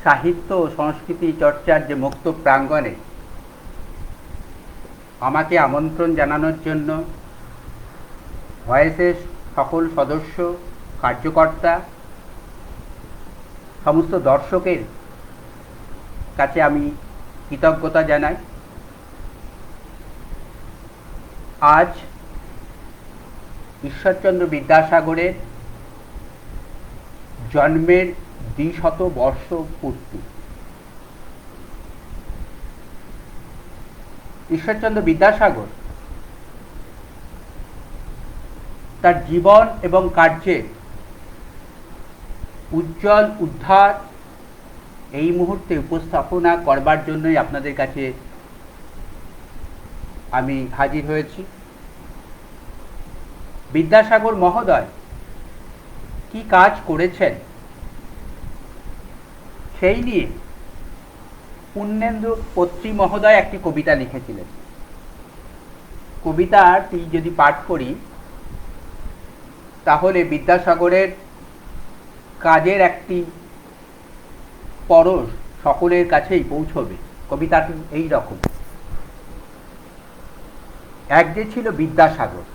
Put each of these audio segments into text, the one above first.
সাহিত্য ও সংস্কৃতি চর্চার যে মুক্ত প্রাঙ্গণে আমাকে আমন্ত্রণ জানানোর জন্য ভয়েসের সকল সদস্য, কার্যকর্তা, সমস্ত দর্শকের কাছে আমি কৃতজ্ঞতা জানাই। আজ ঈশ্বরচন্দ্র বিদ্যাসাগরের জন্মের ২০০ বর্ষ পূর্তি। ঈশ্বরচন্দ্র বিদ্যাসাগর তার জীবন এবং কার্যের উজ্জ্বল উদ্ধার এই মুহূর্তে উপস্থাপনা করবার জন্যই আপনাদের কাছে আমি হাজির হয়েছি। বিদ্যাসাগর মহোদয় কি কাজ করেছেন সেই নিয়ে পূর্ণেন্দু পত্রী মহোদয় একটি কবিতা লিখেছিলেন। কবিতাটি যদি পাঠ করি তাহলে বিদ্যাসাগরের কাজের একটি পরশ সকলের কাছেই পৌঁছবে। কবিতাটি এই রকম: এক যে ছিল বিদ্যাসাগর,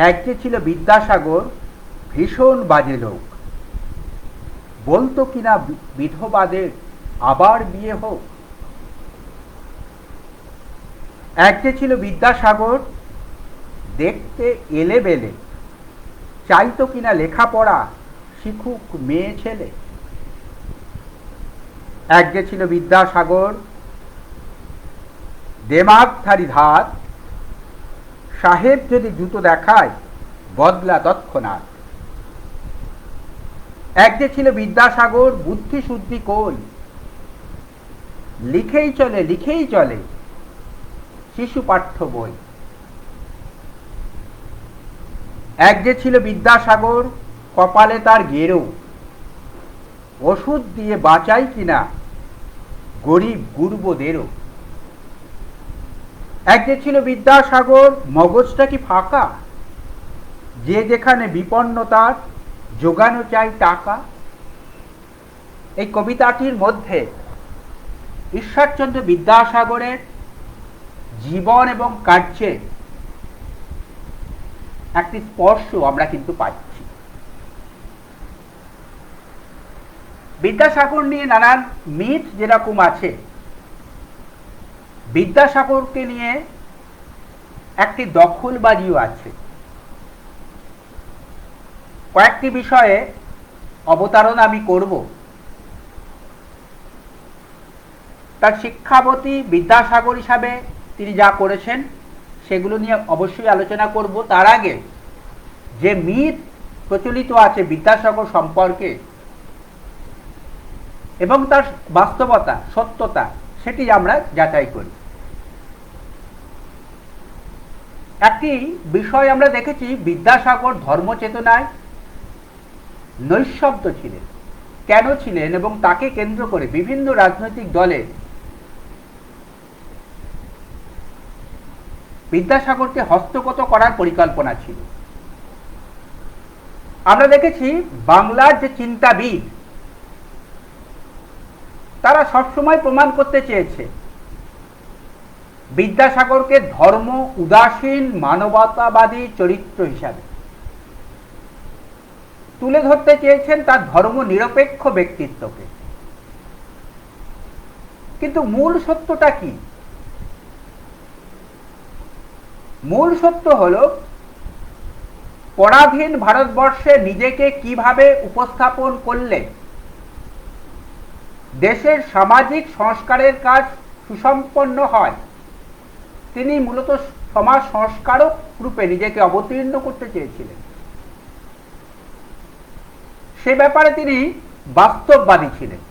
এক যে ছিল বিদ্যাসাগর, ভীষণ বাজে লোক, বলতো কিনা বিধবাদের আবার বিয়ে হোক। এক যে ছিল বিদ্যাসাগর, দেখতে এলেবেলে, চাইতো কিনা লেখাপড়া শিখুক মেয়ে ছেলে। এক যে ছিল বিদ্যাসাগর, দেমাগধারী ধাত, সাহেব যদি জুতো দেখায় বদলা তৎক্ষণাৎ। এক যে ছিল বিদ্যাসাগর, বুদ্ধি শুদ্ধি কই, লিখেই চলে লিখেই চলে শিশু পাঠ্য বই। এক যে ছিল বিদ্যাসাগর, কপালে তার গেরো, ওষুধ দিয়ে বাঁচাই কিনা গরিব গুরবদেরও। এক যে ছিল বিদ্যাসাগর, মগজটা কি ফাঁকা, যে যেখানে বিপন্ন তার জোগানো চাই টাকা। এই কবিতাটির মধ্যে ঈশ্বরচন্দ্র বিদ্যাসাগরের জীবন এবং কার্যে একটি স্পর্শ আমরা কিন্তু পাচ্ছি। বিদ্যাসাগর নিয়ে নানান মিথ যেরকম আছে, বিদ্যাসাগরকে নিয়ে একটি দখলবাজিও আছে। কয়েকটি বিষয়ে অবতারণা আমি করব। তার শিক্ষাবতী বিদ্যাসাগর হিসাবে তিনি যা করেছেন সেগুলো নিয়ে অবশ্যই আলোচনা করব। তার আগে যে মিথ প্রচলিত আছে বিদ্যাসাগর সম্পর্কে এবং তার বাস্তবতা, সত্যতা, সেটি আমরা যাচাই করি। একটি বিষয় আমরা দেখেছি, বিদ্যাসাগর ধর্মচেতনায় নৈঃশব্দ ছিলেন। কেন ছিলেন এবং তাকে কেন্দ্র করে বিভিন্ন রাজনৈতিক দলে বিদ্যাসাগরকে হস্তগত করার পরিকল্পনা ছিল। আমরা দেখেছি বাংলার যে চিন্তাবিদ তারা সবসময় প্রমাণ করতে চেয়েছে বিদ্যাসাগরকে ধর্ম উদাসীন মানবতাবাদী চরিত্র হিসাবে তুলে ধরতে চেয়েছেন, তার ধর্ম নিরপেক্ষ ব্যক্তিত্বকে। কিন্তু মূল সত্যটা কি? মূল সত্য হলো পরাধীন ভারতবর্ষে নিজেকে কিভাবে উপস্থাপন করলে দেশের সামাজিক সংস্কারের কাজ সুসম্পন্ন হয়। তিনি মূলত সমাজ সংস্কারক রূপে নিজেকে অবতীর্ণ করতে চেয়েছিলেন। সে ব্যাপারে তিনি বাস্তববাদী ছিলেন।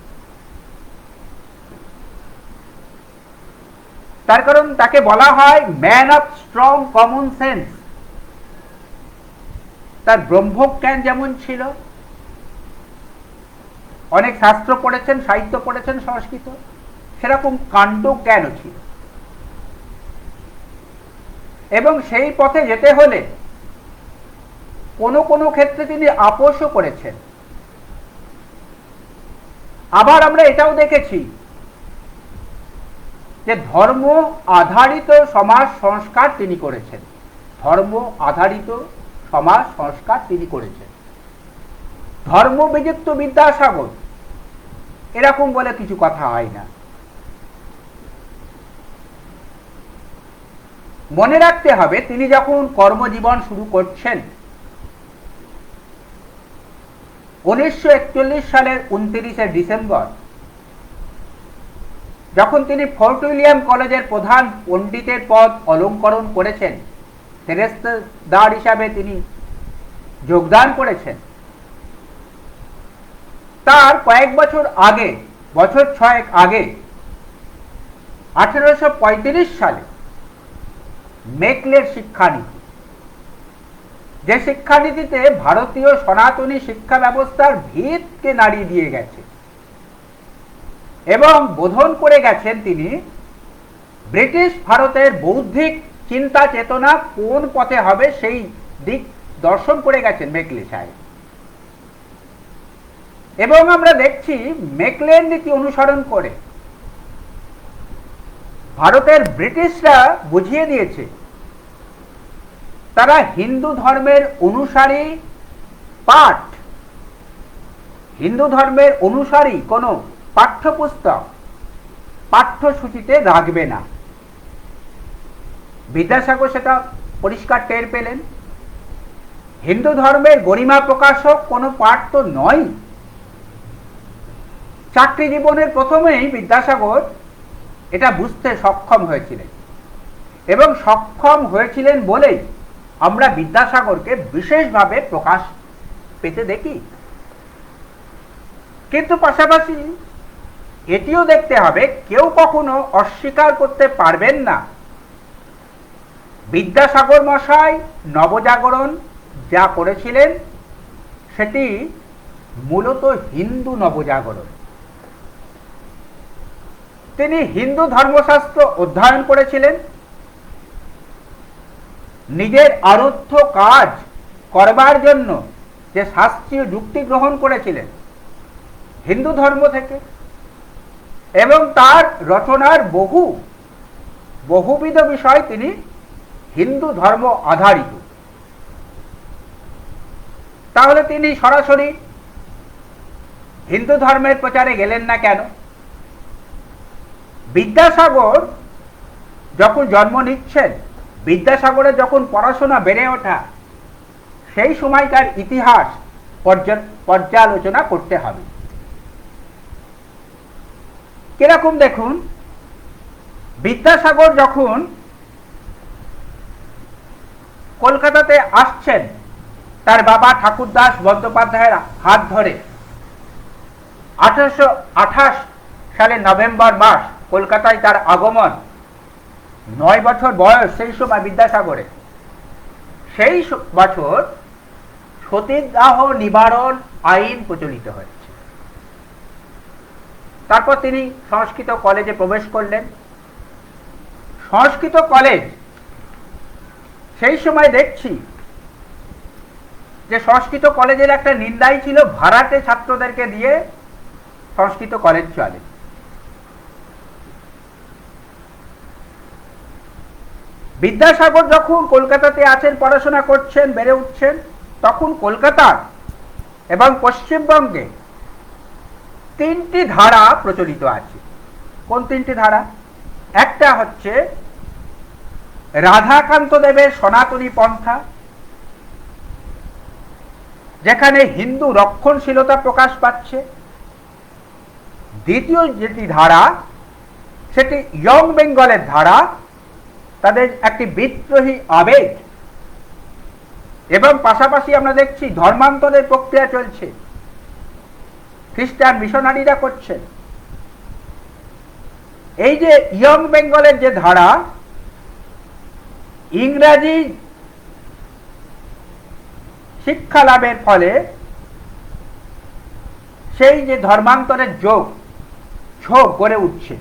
তার কারণ তাকে বলা হয় man of strong common sense. তার ব্রহ্মজ্ঞান যেমন ছিল, অনেক শাস্ত্র পড়েছেন, সাহিত্য পড়েছেন সংস্কৃত, সেরকম কাণ্ডজ্ঞানও ছিল। এবং সেই পথে যেতে হলে কোনো কোনো ক্ষেত্রে তিনি আপোষও করেছেন। আবার আমরা এটাও দেখেছি যে ধর্ম আধারিত সমাজ সংস্কার তিনি করেছেন। ধর্ম আধারিত সমাজ সংস্কার তিনি করেছেন। ধর্ম বিযুক্ত বিদ্যাসাগর এরকম বলে কিছু কথা হয় না। মনে রাখতে হবে, তিনি যখন কর্মজীবন শুরু করছেন 1941 সালের 29শে ডিসেম্বর, যখন তিনি ফোর্ট উইলিয়াম কলেজের প্রধান পণ্ডিতের পদ অলঙ্করণ করেছেন, ফেরেশতাদার হিসাবে তিনি যোগদান করেছেন, তার কয়েক বছর আগে, বছর 6 আগে 1835 সালে মেকলের শিক্ষানীতি, যে শিক্ষানীতিতে ভারতীয় সনাতনী শিক্ষা ব্যবস্থার ভিতকে নাড়িয়ে দিয়ে গেছে এবং বোধন করে গেছেন তিনি ব্রিটিশ ভারতের বৌদ্ধিক চিন্তা চেতনা কোন পথে হবে সেই দিক দর্শন করে গেছেন মেকলে সাহেব। এবং আমরা দেখছি মেকলের নীতি অনুসরণ করে ভারতের ব্রিটিশরা বুঝিয়ে দিয়েছে তারা হিন্দু ধর্মের অনুসারী পাঠ, হিন্দু ধর্মের অনুসারী কোনো পাঠ্যপুস্তক পাঠ্যসূচিতে রাখবে না। বিদ্যাসাগর সেটা পরিষ্কার টের পেলেন। হিন্দু ধর্মের গরিমা প্রকাশক কোনো পাঠ তো নয়। চাকরি জীবনের প্রথমেই বিদ্যাসাগর এটা বুঝতে সক্ষম হয়েছিলেন এবং সক্ষম হয়েছিলেন বলেই আমরা বিদ্যাসাগরকে বিশেষভাবে প্রকাশ পেতে দেখি। কিন্তু পাশাপাশি এটিও দেখতে হবে, কেউ কখনো অস্বীকার করতে পারবেন না বিদ্যাসাগর মশাই নবজাগরণ যা করেছিলেন সেটি মূলত হিন্দু নবজাগরণ। তিনি হিন্দু ধর্মশাস্ত্র অধ্যয়ন করেছিলেন, নিজের আরাধ্য কাজ করবার জন্য যে শাস্ত্রীয় যুক্তি গ্রহণ করেছিলেন হিন্দু ধর্ম থেকে, এবং তার রচনার বহুবিধ বিষয় তিনি হিন্দু ধর্ম আধারিত। তাহলে তিনি সরাসরি হিন্দু ধর্মের প্রচারে গেলেন না কেন? বিদ্যাসাগর যখন জন্ম নিচ্ছেন, বিদ্যাসাগরের যখন পড়াশোনা বেড়ে ওঠা, সেই সময়কার ইতিহাস পর্যালোচনা করতে হবে। কিরকম দেখুন, বিদ্যাসাগর যখন কলকাতাতে আসছেন তার বাবা ঠাকুরদাস বন্দ্যোপাধ্যায়ের হাত ধরে 1828 সালের নভেম্বর মাস কলকাতায় তার আগমন, 9 বছর বয়স সেই সময় বিদ্যাসাগরের। সেই বছর সতীদাহ নিবারণ আইন প্রচলিত হয়েছে। তারপর তিনি সংস্কৃত কলেজে প্রবেশ করলেন। সংস্কৃত কলেজ সেই সময় দেখছি যে সংস্কৃত কলেজের একটা নিন্দাই ছিল, ভাড়াটে ছাত্রদেরকে দিয়ে সংস্কৃত কলেজ চলে। বিদ্যাসাগর যখন কলকাতাতে আছেন, পড়াশোনা করছেন, বেড়ে উঠছেন, তখন কলকাতার এবং পশ্চিমবঙ্গে 3টি ধারা প্রচলিত আছে। কোন 3টি ধারা? একটা হচ্ছে রাধাকান্ত দেবের সনাতনী পন্থা, যেখানে হিন্দু রক্ষণশীলতা প্রকাশ পাচ্ছে। দ্বিতীয় যেটি ধারা, সেটি ইয়ং বেঙ্গলের ধারা, তাদের একটি বিদ্রোহী আবেগ, এবং পাশাপাশি আমরা দেখছি ধর্মান্তরের প্রক্রিয়া চলছে, খ্রিস্টান মিশনারিরা করছেন। এই যে ইয়ং বেঙ্গলের যে ধারা, ইংরাজি শিক্ষা লাভের ফলে সেই যে ধর্মান্তরের ঝোঁক গড়ে উঠছে।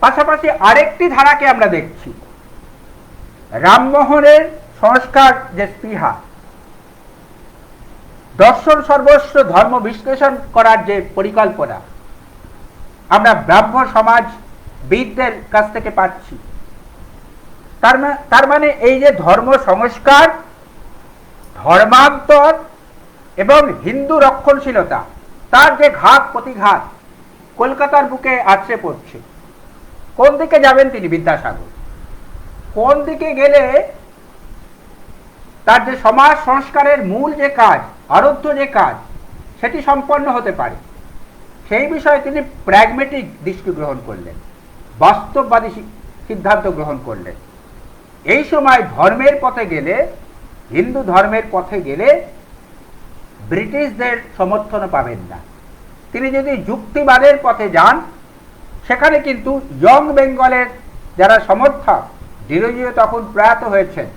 পাশাপাশি আরেকটি ধারাকে আমরা দেখছি, রামমোহনের সংস্কার যে স্পৃহা, দর্শন সর্বস্ব ধর্ম বিশ্লেষণ করার যে পরিকল্পনা আমরা ব্রাহ্ম সমাজ বিদদের কাছ থেকে পাচ্ছি, তার মানে এই যে ধর্ম সংস্কার, ধর্মান্তর এবং হিন্দু রক্ষণশীলতা, তার যে ঘাত প্রতিঘাত কলকাতার বুকে আছড়ে পড়ছে। কোন দিকে যাবেন তিনি বিদ্যাসাগর? কোন দিকে গেলে তার যে সমাজ সংস্কারের মূল যে কাজ, আরাধ্য যে কাজ, সেটি সম্পন্ন হতে পারে, সেই বিষয়ে তিনি প্র্যাগমেটিক দৃষ্টি গ্রহণ করলেন, বাস্তববাদী সিদ্ধান্ত গ্রহণ করলেন। এই সময় ধর্মের পথে গেলে, হিন্দু ধর্মের পথে গেলে ব্রিটিশদের সমর্থন পাবেন না। তিনি যদি যুক্তিবাদের পথে যান, সেখানে কিন্তু ইয়ং বেঙ্গলের যারা সমর্থক, ডিরোজিও তখন প্রয়াত হয়েছেন,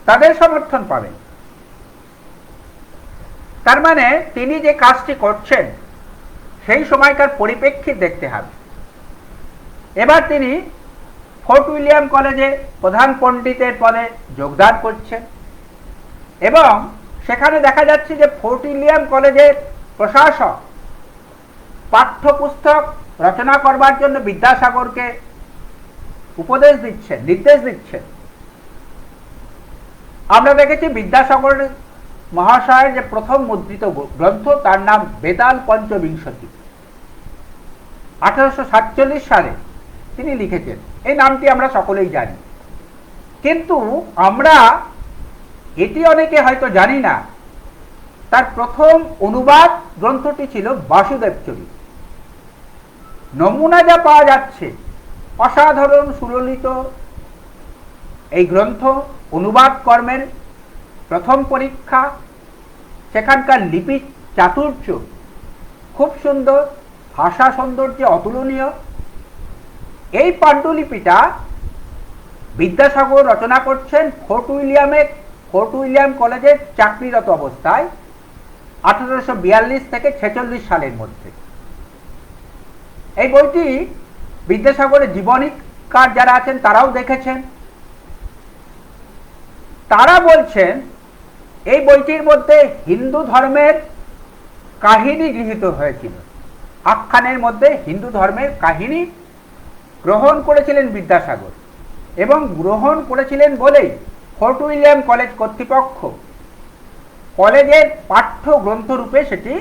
তাদের সমর্থন পাবেন। তার মানে তিনি যে কাজটি করছেন সেই সময়কার পরিপ্রেক্ষিত দেখতে হবে। এবার তিনি ফোর্ট উইলিয়াম কলেজে প্রধান পণ্ডিতের পদে যোগদান করছেন এবং সেখানে দেখা যাচ্ছে যে ফোর্ট উইলিয়াম কলেজের প্রশাসক পাঠ্যপুস্তক রচনা করবার জন্য বিদ্যাসাগরকে উপদেশ দিচ্ছেন, নির্দেশ দিচ্ছেন। আমরা দেখেছি বিদ্যাসাগর মহাশয়ের যে প্রথম মুদ্রিত গ্রন্থ, তার নাম বেতাল পঞ্চবিংশতি, 1847 সালে তিনি লিখেছেন। এই নামটি আমরা সকলেই জানি, কিন্তু আমরা এটি অনেকে হয়তো জানি না, তার প্রথম অনুবাদ গ্রন্থটি ছিল বাসুদেব চরিত। নমুনা যা পাওয়া যাচ্ছে, অসাধারণ সুললিত এই গ্রন্থ, অনুবাদ কর্মের প্রথম পরীক্ষা, সেখানকার লিপি চাতুর্য খুব সুন্দর, ভাষা সৌন্দর্য অতুলনীয়। এই পাণ্ডুলিপিটা বিদ্যাসাগর রচনা করছেন ফোর্ট উইলিয়াম কলেজের চাকরিরত অবস্থায় 1842 থেকে 46 সালের মধ্যে। এই বইটি বিদ্যাসাগরের জীবনীকার যারা আছেন তারাও দেখেছেন। তারা বলছেন এই বইটির মধ্যে হিন্দু ধর্মের কাহিনী গৃহীত হয়েছিল, আখ্যানের মধ্যে হিন্দু ধর্মের কাহিনী গ্রহণ করেছিলেন বিদ্যাসাগর, এবং গ্রহণ করেছিলেন বলেই ফোর্ট উইলিয়াম কলেজ কর্তৃপক্ষ কলেজের পাঠ্য গ্রন্থরূপে সেটি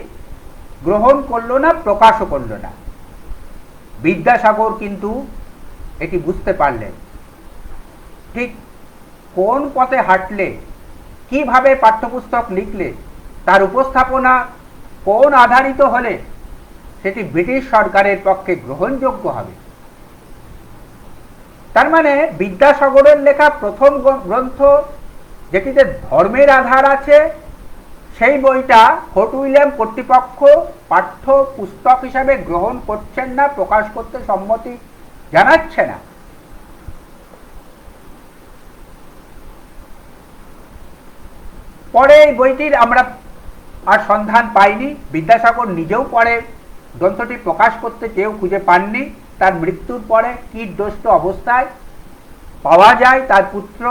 গ্রহণ করল না, প্রকাশও করল না। বিদ্যাসাগর কিন্তু এটি বুঝতে পারলেন, ঠিক কোন পথে হাঁটলে, কিভাবে পাঠ্যপুস্তক লিখলে, তার উপস্থাপনা কোন আধারিত হলে সেটি ব্রিটিশ সরকারের পক্ষে গ্রহণযোগ্য হবে। তার মানে বিদ্যাসাগরের লেখা প্রথম গ্রন্থ, যেটিতে ধর্মের আধার আছে, সেই বইটা ফোর্ট উইলিয়াম কর্তৃপক্ষ পাঠ্য পুস্তক হিসাবে গ্রহণ করছেন না, প্রকাশ করতে সম্মতি জানাচ্ছে না। পরে এই বইটির আমরা আর সন্ধান পাইনি। বিদ্যাসাগর নিজেও পরে গ্রন্থটি প্রকাশ করতে কেউ খুঁজে পাননি। তার মৃত্যুর পরে কীটদোষ্ট অবস্থায় পাওয়া যায়, তার পুত্র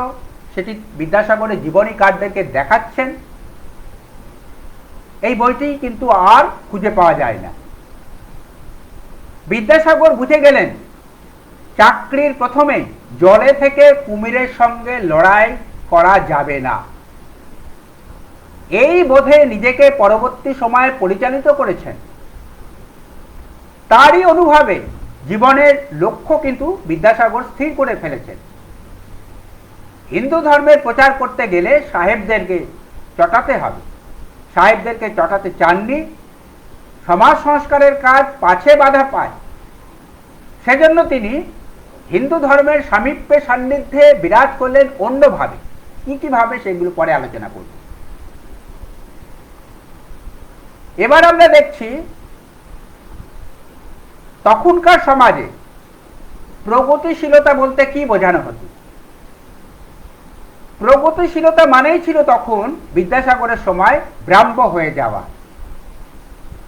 সেটি বিদ্যাসাগরের জীবনীকারদেরকে দেখাচ্ছেন। এই বইটি কিন্তু আর খুঁজে পাওয়া যায় না। বিদ্যাসাগর বুঝে গেলেন চাকরির প্রথমেই জলে থেকে কুমিরের সঙ্গে লড়াই করা যাবে না। এই বোধে নিজেকে পরবর্তী সময়ে পরিচালিত করেছেন। তারই অনুভাবে জীবনের লক্ষ্য কিন্তু বিদ্যাসাগর স্থির করে ফেলেছেন। হিন্দু ধর্মের প্রচার করতে গেলে সাহেবদেরকে চটাতে হবে। সাহেবদেরকে চটাতে চাননি, সমাজ সংস্কারের কাজ পাছে বাধা পায়। সেজন্য তিনি হিন্দু ধর্মের সামীপ্যে সান্নিধ্যে বিরাজ করলেন অন্যভাবে। কিভাবে সেগুলো পরে আলোচনা করব। এবার আমরা দেখছি তখনকার সমাজে প্রগতিশীলতা বলতে কি বোঝানো হতো। প্রগতিশীলতা মানেই ছিল তখন বিদ্যাসাগরের সময় ব্রাহ্ম হয়ে যাওয়া,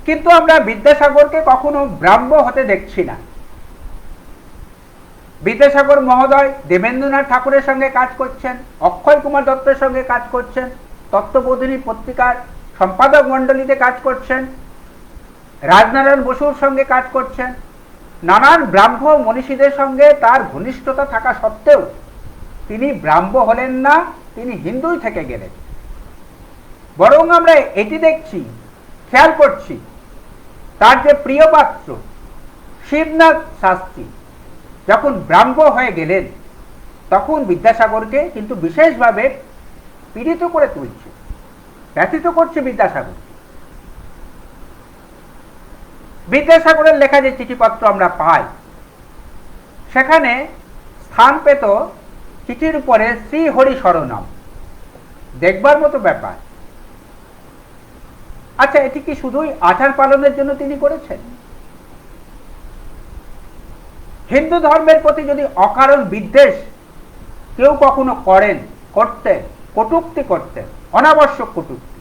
কিন্তু আমরা বিদ্যাসাগরকে কখনো ব্রাহ্ম হতে দেখছি না। বিদ্যাসাগর মহোদয় দেবেন্দ্রনাথ ঠাকুরের সঙ্গে কাজ করছেন, অক্ষয় কুমার দত্তের সঙ্গে কাজ করছেন, তত্ত্ববোধিনী পত্রিকার সম্পাদক মণ্ডলীতে কাজ করছেন, রাজনারায়ণ বসুর সঙ্গে কাজ করছেন, নানান ব্রাহ্ম মনীষীদের সঙ্গে তার ঘনিষ্ঠতা থাকা সত্ত্বেও তিনি ব্রাহ্ম হলেন না, তিনি হিন্দুই থেকে গেলেন। বরং আমরা এটি দেখছি, খেয়াল করছি, তার যে প্রিয় পাত্র শিবনাথ শাস্ত্রী যখন ব্রাহ্ম হয়ে গেলেন, তখন বিদ্যাসাগরকে কিন্তু বিশেষভাবে পীড়িত করে তুলছে, ব্যথিত করছে বিদ্যাসাগর। বিদ্যাসাগরের লেখা যে চিঠিপত্র আমরা পাই, সেখানে স্থান পেত চিঠির উপরে শ্রী হরি শরণম। দেখবার মতো ব্যাপার। আচ্ছা, এটি কি শুধুই আচার পালনের জন্য তিনি করেছেন? হিন্দু ধর্মের প্রতি যদি অকারণ বিদ্বেষ কেউ কখনো করতেন, কটূক্তি করতেন, অনাবশ্যক কটূক্তি,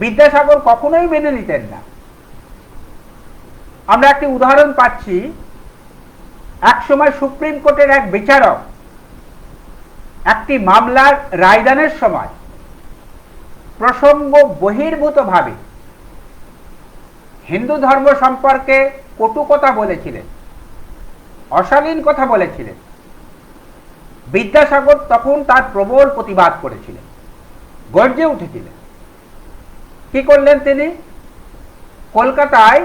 বিদ্যাসাগর কখনোই মেনে নিতেন না। আমরা একটি উদাহরণ পাচ্ছি, একসময় সুপ্রিম কোর্টের এক বিচারক একটি মামলার রায়দানের সময় প্রসঙ্গ বহির্ভূতভাবে হিন্দু ধর্ম সম্পর্কে কটু কথা বলেছিলেন, অশালীন কথা বলেছিলেন। বিদ্যাসাগর তখন তার প্রবল প্রতিবাদ করেছিলেন, গর্জে উঠেছিলেন। কি করলেন তিনি? কলকাতায়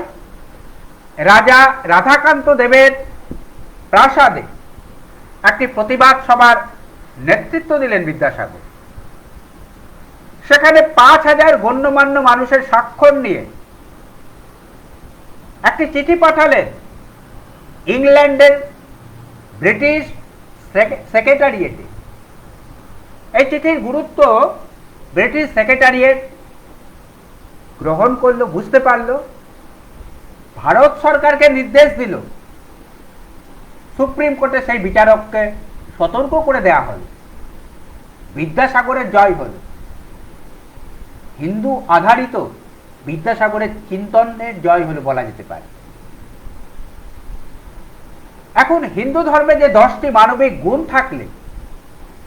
রাজা রাধাকান্ত দেবের প্রাসাদে একটি প্রতিবাদ সভার নেতৃত্ব দিলেন বিদ্যাসাগর। সেখানে ৫,০০০ গণ্যমান্য মানুষের স্বাক্ষর নিয়ে একটি চিঠি পাঠালেন ইংল্যান্ডের ব্রিটিশ সেক্রেটারিয়েটে। এই চিঠির গুরুত্ব ব্রিটিশ সেক্রেটারিয়েট গ্রহণ করলো, বুঝতে পারল। ভারত সরকারকে নির্দেশ দিল, সুপ্রিম কোর্টে সেই বিচারককে সতর্ক করে দেয়া হল। বিদ্যাসাগরের জয় হল। হিন্দু আধারিত বিদ্যাসাগরের চিন্তনের জয় হল বলা যেতে পারে। এখন হিন্দু ধর্মে যে 10টি মানবিক গুণ থাকলে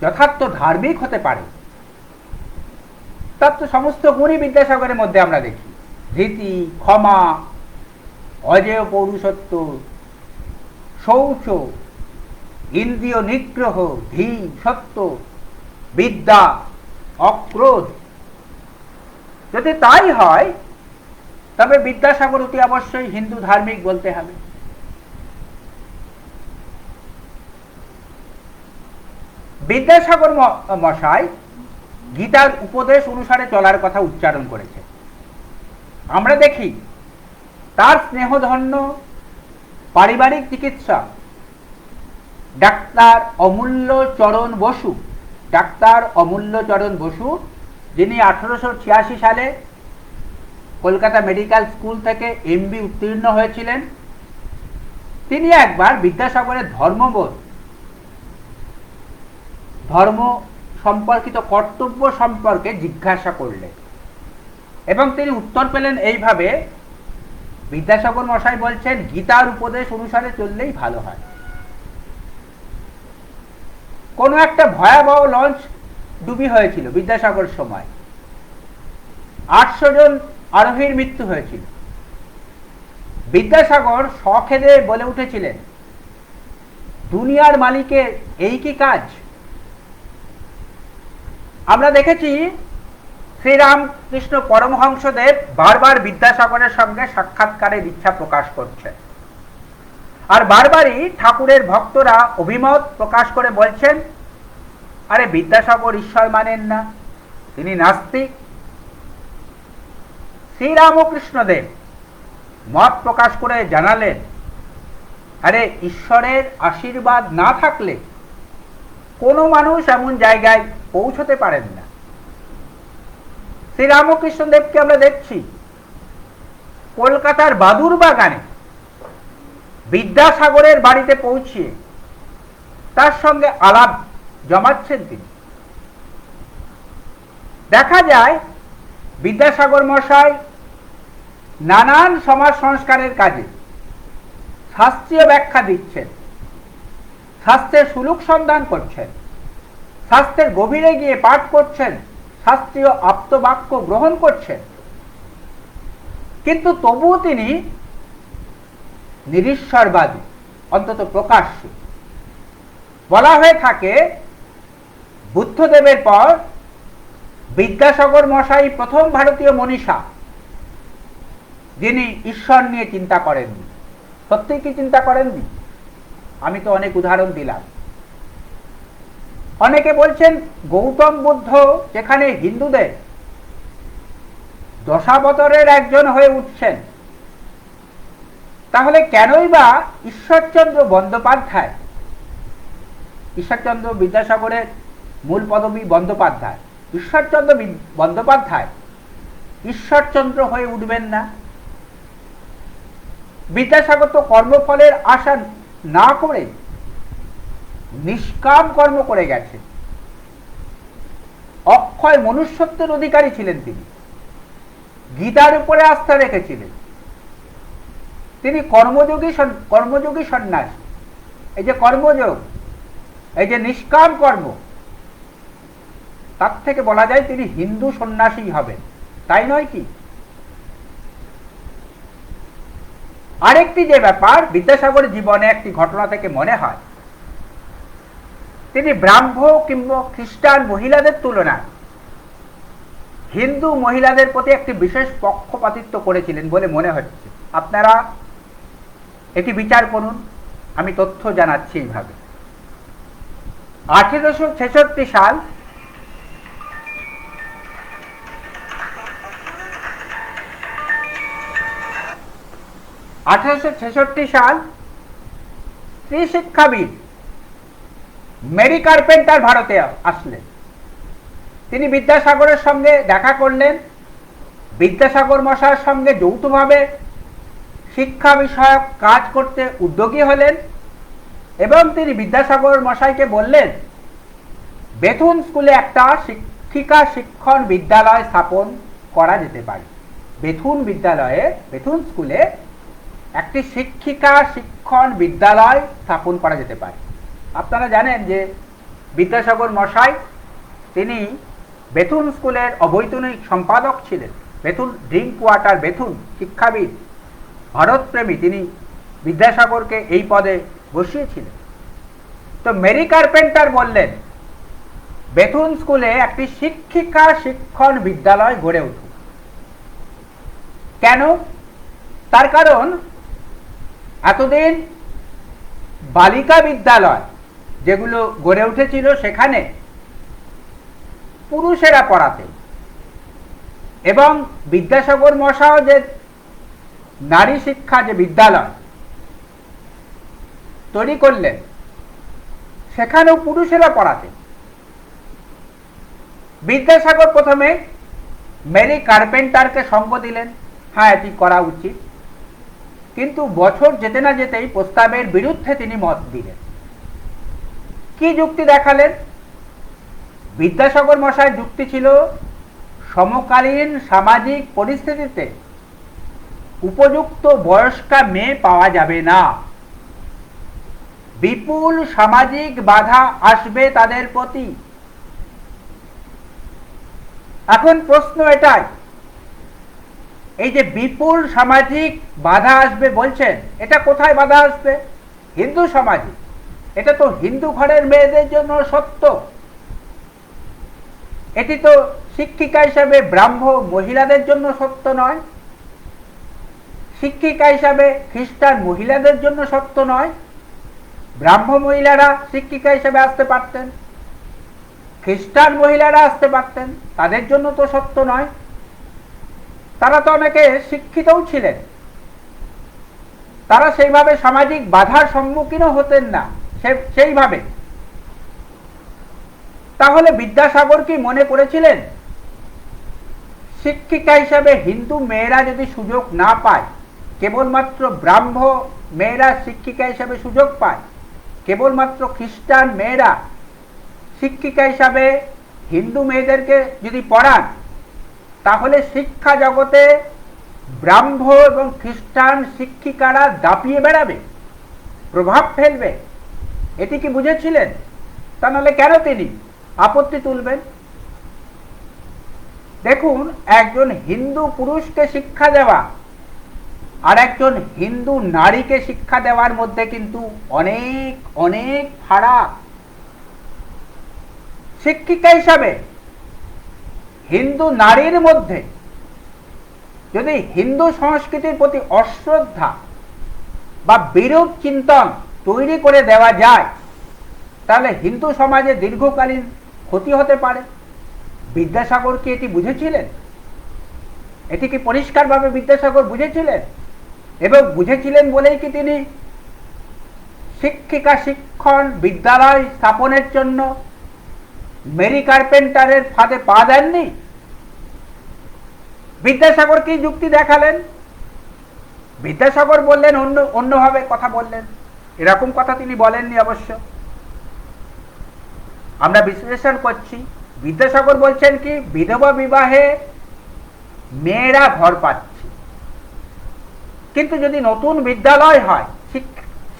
যথার্থ ধার্মিক হতে পারে, তার তো সমস্ত গুণই বিদ্যাসাগরের মধ্যে আমরা দেখি। ধৃতি, ক্ষমা, অজেয় পৌরুষত্ব, শৌচ, ইন্দ্রিয় নিগ্রহ, ধীর, সত্য, বিদ্যা, অক্রোধ। যদি তাই হয়, তবে বিদ্যাসাগর অতি অবশ্যই হিন্দু ধার্মিক বলতে হবে। বিদ্যাসাগর মশাই গীতার উপদেশ অনুসারে চলার কথা উচ্চারণ করেছে। আমরা দেখি তার স্নেহধন্য পারিবারিক চিকিৎসক ডাক্তার অমূল্য চরণ বসু, যিনি 1886 সালে কলকাতা মেডিকেল স্কুল থেকে MB উত্তীর্ণ হয়েছিলেন, তিনি একবার বিদ্যাসাগরের ধর্ম সম্পর্কিত কর্তব্য সম্পর্কে জিজ্ঞাসা করলেন এবং তিনি উত্তর পেলেন এইভাবে, বিদ্যাসাগর মশাই বলছেন গীতার উপদেশ অনুসারে চললেই ভালো হয়। কোন একটা ভয়াবহ লঞ্চ ডুবি হয়েছিল বিদ্যাসাগর সময়, 800 জন আরোহীর মৃত্যু হয়েছিল। বিদ্যাসাগর সখেদে বলে উঠেছিলেন, দুনিয়ার মালিকের এই কি কাজ? আমরা দেখেছি শ্রীরামকৃষ্ণ পরমহংসদেব বারবার বিদ্যাসাগরের সঙ্গে সাক্ষাৎকারের ইচ্ছা প্রকাশ করছেন, আর বারবারই ঠাকুরের ভক্তরা অভিমত প্রকাশ করে বলছেন, আরে বিদ্যাসাগর ঈশ্বর মানেন না, তিনি নাস্তিক। শ্রীরামকৃষ্ণদেব মত প্রকাশ করে জানালেন, আরে ঈশ্বরের আশীর্বাদ না থাকলে কোনো মানুষ এমন জায়গায় পৌঁছতে পারেন না। শ্রীরামকৃষ্ণদেবকে আমরা দেখছি কলকাতার বাদুর বাগানে বিদ্যাসাগরের বাড়িতে পৌঁছিয়ে তার সঙ্গে আলাপ জমাচ্ছেন তিনি। দেখা যায় বিদ্যাসাগর মশাই নানান সমাজ সংস্কারের কাজে শাস্ত্রীয় ব্যাখ্যা দিচ্ছেন, শাস্ত্রের সুলুক সন্ধান করছেন, শাস্ত্রের গভীরে গিয়ে পাঠ করছেন, শাস্ত্রীয় আপ্তবাক্য গ্রহণ করছেন। কিন্তু তবুও তিনি নিরীশ্বরবাদী, অন্তত প্রকাশ্যে। বলা হয়ে থাকে বুদ্ধদেবের পর বিদ্যাসাগর মশাই প্রথম ভারতীয় মনীষা যিনি ঈশ্বর নিয়ে চিন্তা করেননি। সত্যিই কি চিন্তা করেননি? আমি তো অনেক উদাহরণ দিলাম। অনেকে বলছেন গৌতম বুদ্ধ যেখানে হিন্দুদের দশাবতারের একজন হয়ে উঠছেন, তাহলে কেনই বা ঈশ্বরচন্দ্র বন্দ্যোপাধ্যায়, ঈশ্বরচন্দ্র বিদ্যাসাগরের মূল পদবী বন্দ্যোপাধ্যায়, ঈশ্বরচন্দ্র বন্দ্যোপাধ্যায় ঈশ্বরচন্দ্র হয়ে উঠবেন না? বিদ্যাসাগর তো কর্মফলের আশা না করে নিষ্কাম কর্ম করে গেছেন। অক্ষয় মনুষ্যত্বের অধিকারী ছিলেন তিনি। গীতার উপরে আস্থা রেখেছিলেন। তিনি কর্মযোগী সন্ন্যাসী। এই যে কর্মযোগ, এই যে নিষ্কাম কর্ম, তার থেকে বলা যায় তিনি হিন্দু সন্ন্যাসী হবেন, তাই নয় কি? আরেকটি যে ব্যাপার বিদ্যাসাগরের জীবনে একটি ঘটনা থেকে মনে হয়, তিনি ব্রাহ্ম কিংবা খ্রিস্টান মহিলাদের তুলনায় হিন্দু মহিলাদের প্রতি একটি বিশেষ পক্ষপাতিত্ব করেছিলেন বলে মনে হচ্ছে। আপনারা এটি বিচার করুন, আমি তথ্য জানাচ্ছি এইভাবে। 1866 সাল স্ত্রী শিক্ষাবিদ মেরি কার্পেন্টার ভারতে আসলেন। তিনি বিদ্যাসাগরের সঙ্গে দেখা করলেন, বিদ্যাসাগর মশাইয়ের সঙ্গে যৌথভাবে শিক্ষা বিষয়ক কাজ করতে উদ্যোগী হলেন এবং তিনি বিদ্যাসাগর মশাইকে বললেন বেথুন স্কুলে একটা শিক্ষিকা শিক্ষণ বিদ্যালয় স্থাপন করা যেতে পারে। বেথুন স্কুলে একটি শিক্ষিকা শিক্ষণ বিদ্যালয় স্থাপন করা যেতে পারে। আপনারা জানেন যে বিদ্যাসাগর মশাই তিনি বেথুন স্কুলের অবৈতনিক সম্পাদক ছিলেন। বেথুন ড্রিঙ্ক ওয়াটার, বেথুন শিক্ষাবিদ, ভারতপ্রেমী, তিনি বিদ্যাসাগরকে এই পদে বসিয়েছিলেন। তো মেরি কার্পেন্টার বললেন বেথুন স্কুলে একটি শিক্ষিকা শিক্ষণ বিদ্যালয় গড়ে উঠুক। কেন? তার কারণ এতদিন বালিকা বিদ্যালয় যেগুলো গড়ে উঠেছিল সেখানে পুরুষেরা পড়াতেন এবং বিদ্যাসাগর মশাই যে নারী শিক্ষা যে বিদ্যালয় তৈরি করলেন সেখানেও পুরুষেরা পড়াতেন। বিদ্যাসাগর প্রথমে মেরি কার্পেন্টারকে সঙ্গ দিলেন, হ্যাঁ এটি করা উচিত, কিন্তু বছর যেতে না যেতেই প্রস্তাবের বিরুদ্ধে তিনি মত দিলেন। কি যুক্তি দেখালেন? বিদ্যাসাগর মশাই যুক্তি ছিল সমকালীন সামাজিক পরিস্থিতিতে উপযুক্ত বয়স্কা মেয়ে পাওয়া যাবে না, বিপুল সামাজিক বাধা আসবে তাদের প্রতি। এখন প্রশ্ন এটাই, এই যে বিপুল সামাজিক বাধা আসবে বলছেন, এটা কোথায় বাধা আসবে? হিন্দু সমাজে। এটা তো হিন্দু ঘরের মেয়েদের জন্য সত্য। এটি তো শিক্ষিকা হিসাবে ব্রাহ্ম মহিলাদের জন্য সত্য নয়, শিক্ষিকা হিসাবে খ্রিস্টান মহিলাদের জন্য সত্য নয়। ব্রাহ্ম মহিলারা শিক্ষিকা হিসাবে আসতে পারতেন, খ্রিস্টান মহিলারা আসতে পারতেন, তাদের জন্য তো সত্য নয়। তারা তো অনেকে শিক্ষিতও ছিলেন, তারা সেইভাবে সামাজিক বাধার সম্মুখীনও হতেন না সেইভাবে। তাহলে বিদ্যাসাগর কি মনে করেছিলেন শিক্ষিকা হিসাবে হিন্দু মেয়েরা যদি সুযোগ না পায়, কেবলমাত্র ব্রাহ্ম মেয়েরা শিক্ষিকা হিসাবে সুযোগ পায়, কেবলমাত্র খ্রিস্টান মেয়েরা শিক্ষিকা হিসাবে হিন্দু মেয়েদেরকে যদি পড়ান, তাহলে শিক্ষা জগতে ব্রাহ্ম এবং খ্রিস্টান শিক্ষিকারা দাপিয়ে বেড়াবে, প্রভাব ফেলবে? এটি কি বুঝেছিলেন? তা নাহলে কেন তিনি আপত্তি তুলবেন? দেখুন, একজন হিন্দু পুরুষকে শিক্ষা দেওয়া আর একজন হিন্দু নারীকে শিক্ষা দেওয়ার মধ্যে কিন্তু অনেক অনেক ফারাক। শিক্ষিকা হিসাবে হিন্দু নারীর মধ্যে যদি হিন্দু সংস্কৃতির প্রতি অশ্রদ্ধা বা বিরূপ চিন্তন তৈরি করে দেওয়া যায়, তাহলে হিন্দু সমাজে দীর্ঘকালীন ক্ষতি হতে পারে। বিদ্যাসাগর কি এটি বুঝেছিলেন? এটি কি পরিষ্কারভাবে বিদ্যাসাগর বুঝেছিলেন? এবং বুঝেছিলেন বলেই কি তিনি শিক্ষিকা শিক্ষণ বিদ্যালয় স্থাপনের জন্য মেরি কার্পেন্টারের ফাঁদে পা দেননি? বিদ্যাসাগর কি যুক্তি দেখালেন? বিদ্যাসাগর বললেন অন্যভাবে কথা বললেন, এরকম কথা তিনি বলেননি। অবশ্য আমরা বিশ্লেষণ করছি, বিদ্যাসাগর বলছেন কি, বিধবা বিবাহে মেয়েরা ঘর পাচ্ছে, কিন্তু যদি নতুন বিদ্যালয় হয়,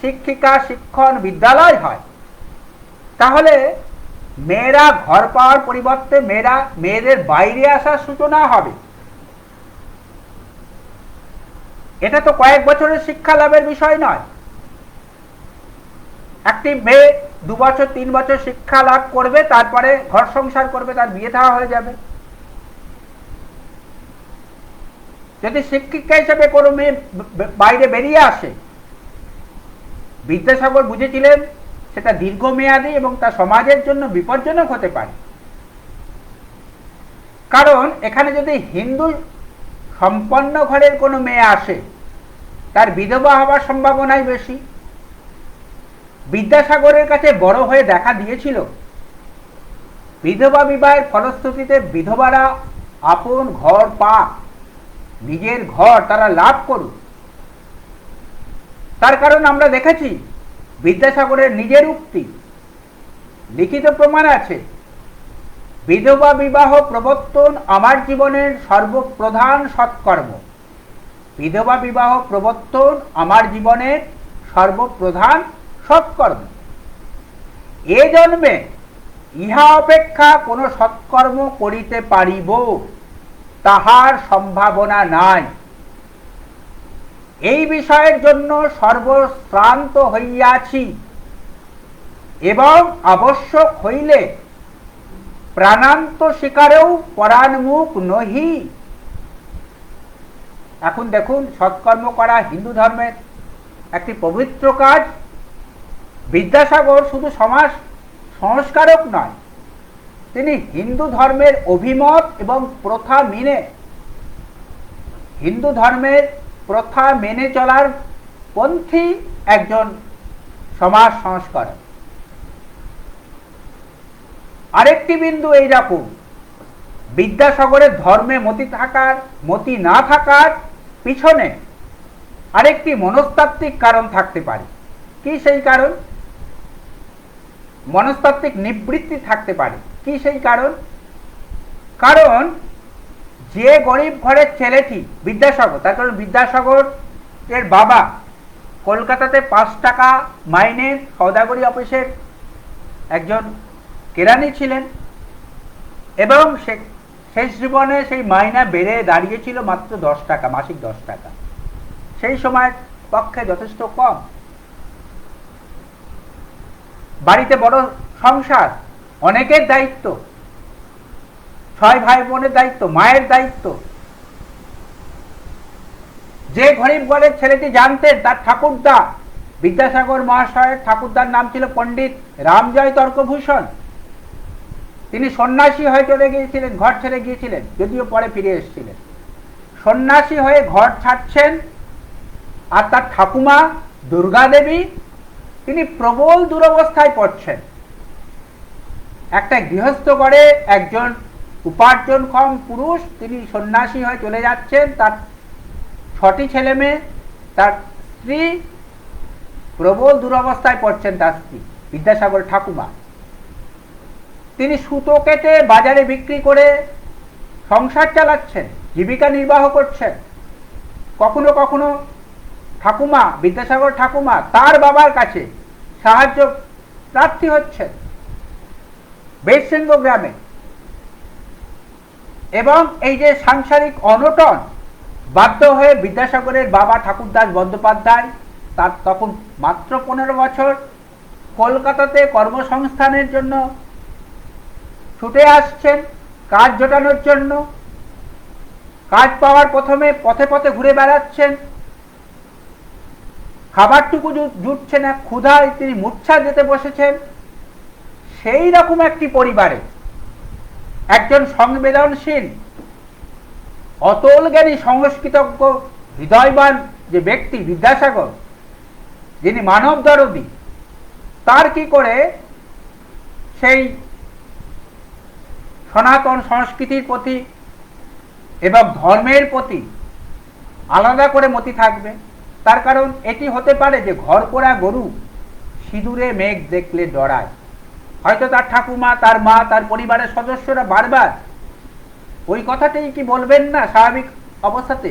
শিক্ষিকা শিক্ষণ বিদ্যালয় হয়, তাহলে মেয়েরা ঘর পাওয়ার পরিবর্তে মেয়েদের বাইরে আসার সূচনা হবে। এটা তো কয়েক বছরের শিক্ষা লাভের বিষয় নয়। একটি মেয়ে 2 বছর 3 বছর শিক্ষা লাভ করবে, তারপরে ঘর সংসার করবে, তার বিয়ে দেওয়া হয়ে যাবে। যদি শিক্ষিকা হিসেবে কোনো মেয়ে বাইরে বেরিয়ে আসে, বিদ্যাসাগর বুঝেছিলেন সেটা দীর্ঘমেয়াদী এবং তা সমাজের জন্য বিপজ্জনক হতে পারে। কারণ এখানে যদি হিন্দু সম্পন্ন ঘরের কোনো মেয়ে আসে, তার বিধবা হওয়ার সম্ভাবনাই বেশি। বিদ্যাসাগরের কাছে বড় হয়ে দেখা দিয়েছিল বিধবা বিবাহের ফলশ্রুতিতে বিধবারা আপন ঘর পাক, নিজের ঘর তারা লাভ করুক। তার কারণ আমরা দেখেছি বিদ্যাসাগরের নিজের উক্তি, লিখিত প্রমাণ আছে, বিধবা বিবাহ প্রবর্তন আমার জীবনের সর্বপ্রধান সৎকর্ম। বিধবা বিবাহ প্রবর্তন আমার জীবনের সর্বপ্রধান সৎকর্ম। এ জন্মে ইহা অপেক্ষা কোনো সৎকর্ম করিতে পারিব তাহার সম্ভাবনা নাই। এই বিষয়ের জন্য সর্বশ্রান্ত হইয়াছি এবং আবশ্যক হইলে প্রাণান্ত শিকারেও পরাণমুখ নহি। এখন দেখুন, সৎকর্ম করা হিন্দু ধর্মের একটি পবিত্র কাজ। বিদ্যাসাগর শুধু সমাজ সংস্কারক নয়, তিনি হিন্দু ধর্মের অভিমত এবং প্রথা মেনে, হিন্দু ধর্মের প্রথা মেনে চলার পন্থী একজন সমাজ সংস্কারক। আরেকটি বিন্দু এইরকম, বিদ্যাসাগরের ধর্মে মতি না থাকার পিছনে আরেকটি মনস্তাত্ত্বিক কারণ থাকতে পারে। কি সেই কারণ? মনস্তাত্ত্বিক নিবৃত্তি থাকতে পারে। কি সেই কারণ? কারণ যে গরিব ঘরের ছেলেটি বিদ্যাসাগর, তার কারণ বিদ্যাসাগর এর বাবা কলকাতাতে 5 টাকা মাইনে সওদাগরি অফিসের একজন কেরানি ছিলেন, এবং শেষ জীবনে সেই মাইনা বেড়ে দাঁড়িয়েছিল মাত্র 10 টাকা, মাসিক 10 টাকা। সেই সময়ের পক্ষে যথেষ্ট কম। বাড়িতে বড় সংসার, অনেকের দায়িত্ব, 6 ভাই বোনের দায়িত্ব, মায়ের দায়িত্ব। যে গরিব ঘরের ছেলেটি জানতেন, তার ঠাকুরদা, বিদ্যাসাগর মহাশয়ের ঠাকুরদার নাম ছিল পণ্ডিত রামজয় তর্কভূষণ। তিনি সন্ন্যাসী হয়ে চলে গিয়েছিলেন, ঘর ছেড়ে গিয়েছিলেন, যদিও পরে ফিরে এসেছিলেন। সন্ন্যাসী হয়ে ঘর ছাড়ছেন, আর তার ঠাকুমা দুর্গা দেবী, তিনি প্রবল দুরবস্থায় পড়ছেন। একটা গৃহস্থ ঘরে একজন উপার্জনক্ষম পুরুষ, তিনি সন্ন্যাসী হয়ে চলে যাচ্ছেন, তার 6টি ছেলে মেয়ে, তার স্ত্রী প্রবল দুরবস্থায় পড়ছেন। তার স্ত্রী বিদ্যাসাগর ঠাকুমা, তিনি সুতো কেটে বাজারে বিক্রি করে সংসার চালাচ্ছেন, জীবিকা নির্বাহ করছেন। কখনো কখনো ঠাকুমা, বিদ্যাসাগর ঠাকুমা তার বাবার কাছে সাহায্য প্রার্থী হচ্ছেন বীরসিংহ গ্রামে। এবং এই যে সাংসারিক অনটন, বাধ্য হয়ে বিদ্যাসাগরের বাবা ঠাকুরদাস বন্দ্যোপাধ্যায়, তার তখন মাত্র 15 বছর, কলকাতাতে কর্মসংস্থানের জন্য ছুটে আসছেন, কাজ জোটানোর জন্য। কাজ পাওয়ার প্রথমে পথে পথে ঘুরে বেড়াচ্ছেন, খাবারটুকু জুটছে না, ক্ষুধায় তিনি মূর্ছা যেতে বসেছেন। সেই রকম একটি পরিবারে একজন সংবেদনশীল, অতল জ্ঞানী, সংস্কৃতজ্ঞ, হৃদয়বান যে ব্যক্তি বিদ্যাসাগর, যিনি মানব দরদী, তার কি করে সেই সনাতন সংস্কৃতির প্রতি এবং ধর্মের প্রতি আলাদা করে মতি থাকবে? তার কারণ এটি হতে পারে যে ঘর পোড়া গরু সিঁদুরে মেঘ দেখলে ডরায়। হয়তো তার ঠাকুমা, তার মা, তার পরিবারের সদস্যরা বারবার ওই কথাটাই কি বলবেন না স্বাভাবিক অবস্থাতে,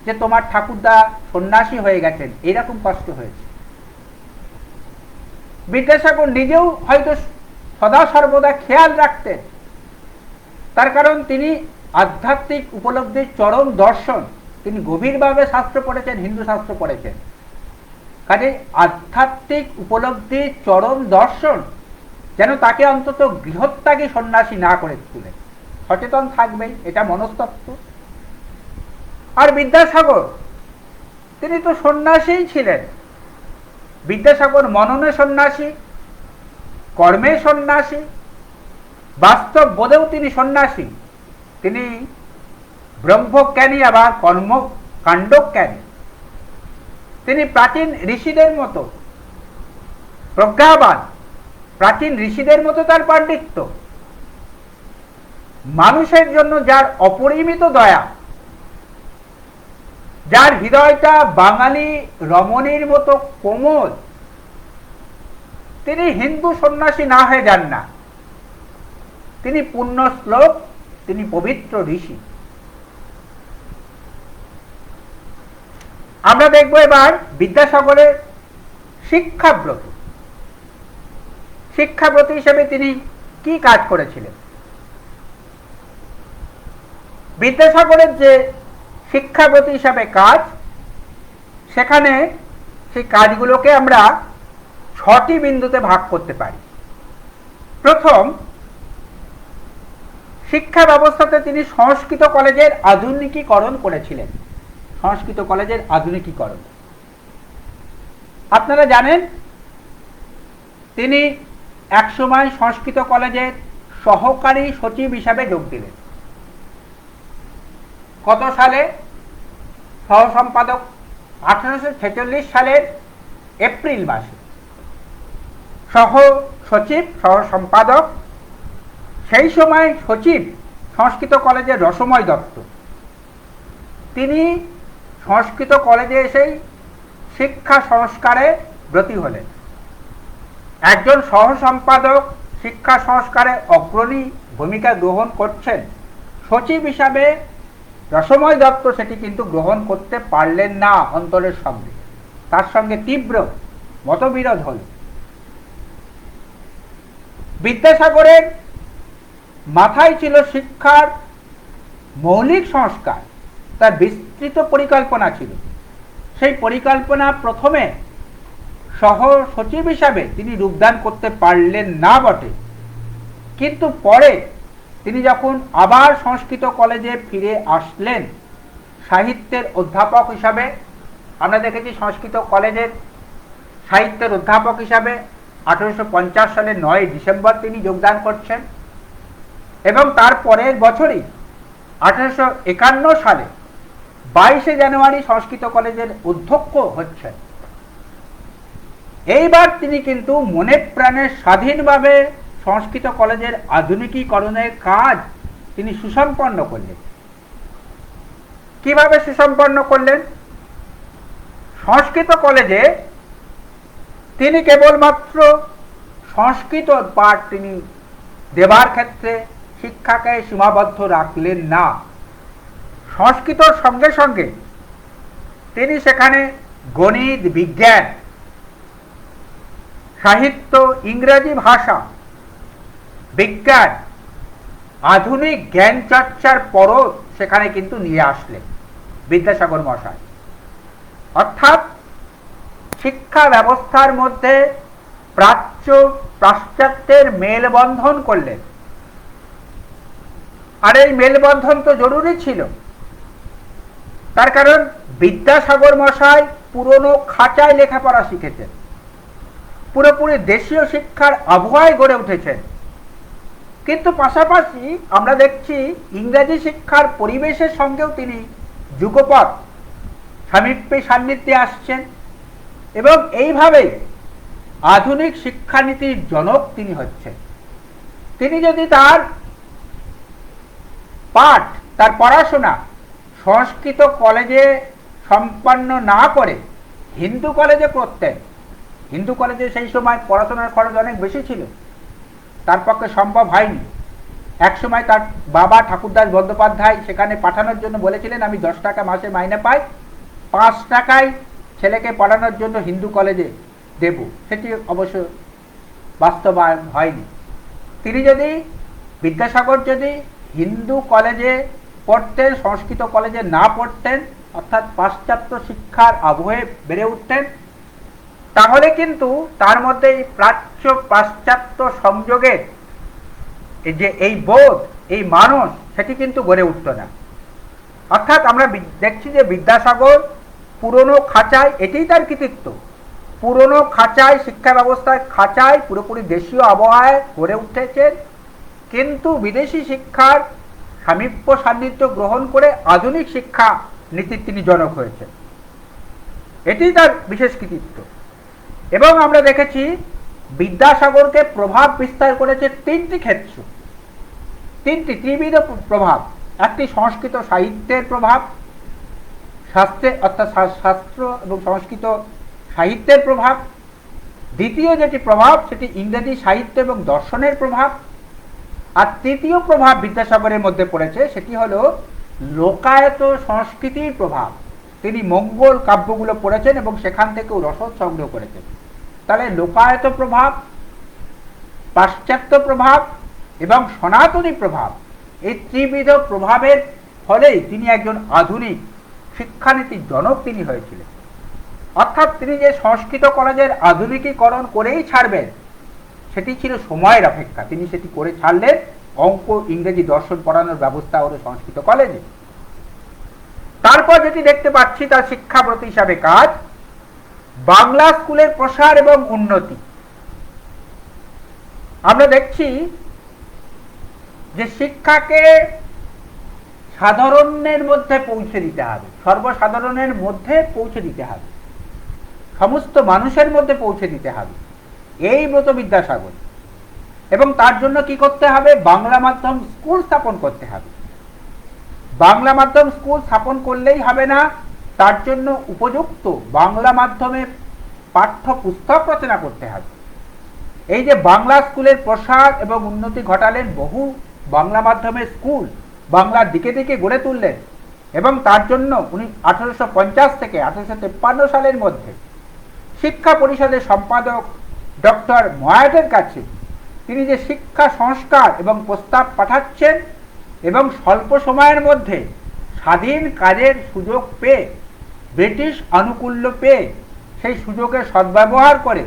যে তোমার ঠাকুরদা সন্ন্যাসী হয়ে গেছেন, এইরকম কষ্ট হয়েছে। বিদ্যাসাগর নিজেও হয়তো সদা সর্বদা খেয়াল রাখতেন, তার কারণ তিনি আধ্যাত্মিক উপলব্ধির চরম দর্শন, তিনি গভীরভাবে শাস্ত্র পড়েছেন, হিন্দু শাস্ত্র পড়েছেন। কাজে আধ্যাত্মিক উপলব্ধির চরম দর্শন যেন তাকে অন্তত গৃহত্যাগী সন্ন্যাসী না করে তুলে। সচেতন থাকবেন, এটা মনস্তত্ত্ব। আর বিদ্যাসাগর তিনি তো সন্ন্যাসীই ছিলেন। বিদ্যাসাগর মননে সন্ন্যাসী, কর্মে সন্ন্যাসী, বাস্তব বোধেও তিনি সন্ন্যাসী। তিনি ব্রহ্মজ্ঞানী আবার কর্মকাণ্ডজ্ঞানী। তিনি প্রাচীন ঋষিদের মতো প্রজ্ঞাবান, প্রাচীন ঋষিদের মতো তার পাণ্ডিত্য। মানুষের জন্য যার অপরিমিত দয়া, যার হৃদয়টা বাঙালি রমণীর মতো কোমল, তিনি হিন্দু সন্ন্যাসী না হয়ে যান না। তিনি পুণ্য শ্লোক, তিনি পবিত্র ঋষি। আমরা দেখব এবার বিদ্যাসাগরের শিক্ষাব্রত। শিক্ষাব্রত হিসেবে তিনি কি কাজ করেছিলেন? বিদ্যাসাগরের যে শিক্ষাব্রত হিসাবে কাজ, সেখানে সেই কাজগুলোকে আমরা 6টি বিন্দুতে ভাগ করতে পারি। প্রথম, শিক্ষা ব্যবস্থাতে তিনি সংস্কৃত কলেজের আধুনিকীকরণ করেছিলেন। সংস্কৃত কলেজের আধুনিকীকরণ, আপনারা জানেন তিনি একসময় সংস্কৃত কলেজের সহকারী সচিব হিসাবে যোগ দিলেন। কত সালে? সহ সম্পাদক 1846 সালের এপ্রিল মাসে। সহ সচিব, সহ সম্পাদক। সেই সময় সচিব সংস্কৃত কলেজের রসময় দত্ত। তিনি সংস্কৃত কলেজে এসেই শিক্ষা সংস্কারে ব্রতী হলেন। একজন সহ সম্পাদক শিক্ষা সংস্কারে অগ্রণী ভূমিকা গ্রহণ করছেন, সচিব হিসাবে রসময় দত্ত সেটি কিন্তু গ্রহণ করতে পারলেন না অন্তরের সঙ্গে। তার সঙ্গে তীব্র মতবিরোধ হল। বিদ্যাসাগরের মাথায় ছিল শিক্ষার মৌলিক সংস্কার, তার বিস্তৃত পরিকল্পনা ছিল। সেই পরিকল্পনা প্রথমে সহ সচিব হিসাবে তিনি রূপদান করতে পারলেন না বটে, কিন্তু পরে তিনি যখন আবার সংস্কৃত কলেজে ফিরে আসলেন সাহিত্যের অধ্যাপক হিসাবে, আমরা দেখেছি সংস্কৃত কলেজের সাহিত্যের অধ্যাপক হিসাবে 1850 সালের 9 ডিসেম্বর তিনি যোগদান করছেন, এবং তার পরের বছরই 1851 সালে 22 জানুয়ারি সংস্কৃত কলেজের অধ্যক্ষ হচ্ছেন। এইবার তিনি কিন্তু মনে প্রাণে স্বাধীনভাবে সংস্কৃত কলেজের আধুনিকীকরণের কাজ তিনি সুসম্পন্ন করলেন। কিভাবে সুসম্পন্ন করলেন? সংস্কৃত কলেজে তিনি কেবলমাত্র সংস্কৃত পাঠ তিনি দেবার ক্ষেত্রে শিক্ষাকে সীমাবদ্ধ রাখলেন না, সংস্কৃতর সঙ্গে সঙ্গে তিনি সেখানে গণিত, বিজ্ঞান, সাহিত্য, ইংরেজি ভাষা, বিজ্ঞান, আধুনিক জ্ঞান চর্চার পরও সেখানে কিন্তু নিয়ে আসলেন। বিদ্যাসাগর মশাই। অর্থাৎ শিক্ষা ব্যবস্থার মধ্যে প্রাচ্য পাশ্চাত্যের মেলবন্ধন করলেন। আর এই মেলবন্ধন তো জরুরি ছিল, তার কারণ বিদ্যাসাগর মশাই পুরনো খাঁচায় লেখাপড়া শিখেছেন, পুরোপুরি দেশীয় শিক্ষার আবহাওয়ায় গড়ে উঠেছেন। কিন্তু পাশাপাশি আমরা দেখছি ইংরেজি শিক্ষার পরিবেশের সঙ্গেও তিনি যুগপৎ সামীপ্যে সান্নিধ্যে আসছেন এবং এইভাবেই আধুনিক শিক্ষানীতির জনক তিনি হচ্ছেন। তিনি যদি তার পাঠ, তার পড়াশোনা সংস্কৃত কলেজে সম্পন্ন না করে হিন্দু কলেজে করতেন, হিন্দু কলেজে সেই সময় পড়াশোনার খরচ অনেক বেশি ছিল, তার পক্ষে সম্ভব হয়নি। একসময় তার বাবা ঠাকুরদাস বন্দ্যোপাধ্যায় সেখানে পাঠানোর জন্য বলেছিলেন, আমি 10 টাকা মাসে মাইনে পাই, 5 টাকায় ছেলেকে পড়ানোর জন্য হিন্দু কলেজে দেব। সেটি অবশ্য বাস্তবায়ন হয়নি। তিনি যদি, বিদ্যাসাগর যদি হিন্দু কলেজে পড়তেন, সংস্কৃত কলেজে না পড়তেন, অর্থাৎ পাশ্চাত্য শিক্ষার আবহে বেড়ে উঠতেন, তাহলে কিন্তু তার মধ্যে এই প্রাচ্য পাশ্চাত্য সংযোগের যে এই বোধ, এই মানস, সেটি কিন্তু গড়ে উঠত না। অর্থাৎ আমরা দেখছি যে বিদ্যাসাগর পুরনো খাঁচায়, এটাই তার কৃতিত্ব, পুরনো খাঁচায়, শিক্ষা ব্যবস্থায় খাঁচায় পুরোপুরি দেশীয় আবহাওয়ায় গড়ে উঠেছেন, কিন্তু বিদেশি শিক্ষার সামীপ্য সান্নিধ্য গ্রহণ করে আধুনিক শিক্ষা নীতির তিনি জনক হয়েছেন। এটি তার বিশেষ কৃতিত্ব। এবং আমরা দেখেছি বিদ্যাসাগরকে প্রভাব বিস্তার করেছে 3টি ক্ষেত্র, 3টি ত্রিবিধ প্রভাব। একটি সংস্কৃত সাহিত্যের প্রভাব, শাস্ত্রে অর্থাৎ শাস্ত্র এবং সংস্কৃত সাহিত্যের প্রভাব। দ্বিতীয় যেটি প্রভাব সেটি ইংরেজি সাহিত্য এবং দর্শনের প্রভাব। আর তৃতীয় প্রভাব বিদ্যাসাগরের মধ্যে পড়েছে সেটি হলো লোকায়ত সংস্কৃতির প্রভাব। তিনি মঙ্গল কাব্যগুলো পড়েছেন এবং সেখান থেকেও রসদ সংগ্রহ করেছেন। তাহলে লোকায়ত প্রভাব, পাশ্চাত্য প্রভাব এবং সনাতনী প্রভাব, এই ত্রিবিধ প্রভাবের ফলেই তিনি একজন আধুনিক শিক্ষানীতির জনক তিনি হয়েছিলেন। অর্থাৎ তিনি যে সংস্কৃত কলেজের আধুনিকীকরণ করেই ছাড়বেন সেটি ছিল সময়ের অপেক্ষা। তিনি সেটি করে ছাড়লেন, অঙ্ক, ইংরেজি, দর্শন পড়ানোর ব্যবস্থা হলো সংস্কৃত কলেজে। তারপর যেটি দেখতে পাচ্ছি তার শিক্ষাব্রত হিসাবে কাজ, বাংলা স্কুলের প্রসার এবং উন্নতি। আমরা দেখছি যে শিক্ষাকে সাধারণের মধ্যে পৌঁছে দিতে হবে, সর্বসাধারণের মধ্যে পৌঁছে দিতে হবে, সমস্ত মানুষের মধ্যে পৌঁছে দিতে হবে, এই ব্রত বিদ্যাসাগর। এবং তার জন্য কি করতে হবে? বাংলা মাধ্যম স্কুল স্থাপন করতে হবে। বাংলা মাধ্যম স্কুল স্থাপন করলেই হবে না, তার জন্য উপযুক্ত বাংলা মাধ্যমের পাঠ্য পুস্তক রচনা করতে হবে। এই যে বাংলা স্কুলের প্রসার এবং উন্নতি ঘটালেন, বহু বাংলা মাধ্যমের স্কুল বাংলার দিকে দিকে গড়ে তুললেন এবং তার জন্য উনি 1850 থেকে 1853 সালের মধ্যে শিক্ষা পরিষদের সম্পাদক ডক্টর ময়াটের কাছে তিনি যে শিক্ষা সংস্কার এবং প্রস্তাব পাঠাচ্ছেন এবং স্বল্প সময়ের মধ্যে স্বাধীন কাজের সুযোগ পেয়ে, ব্রিটিশ আনুকূল্য পেয়ে, সেই সুযোগের সদ্ব্যবহার করে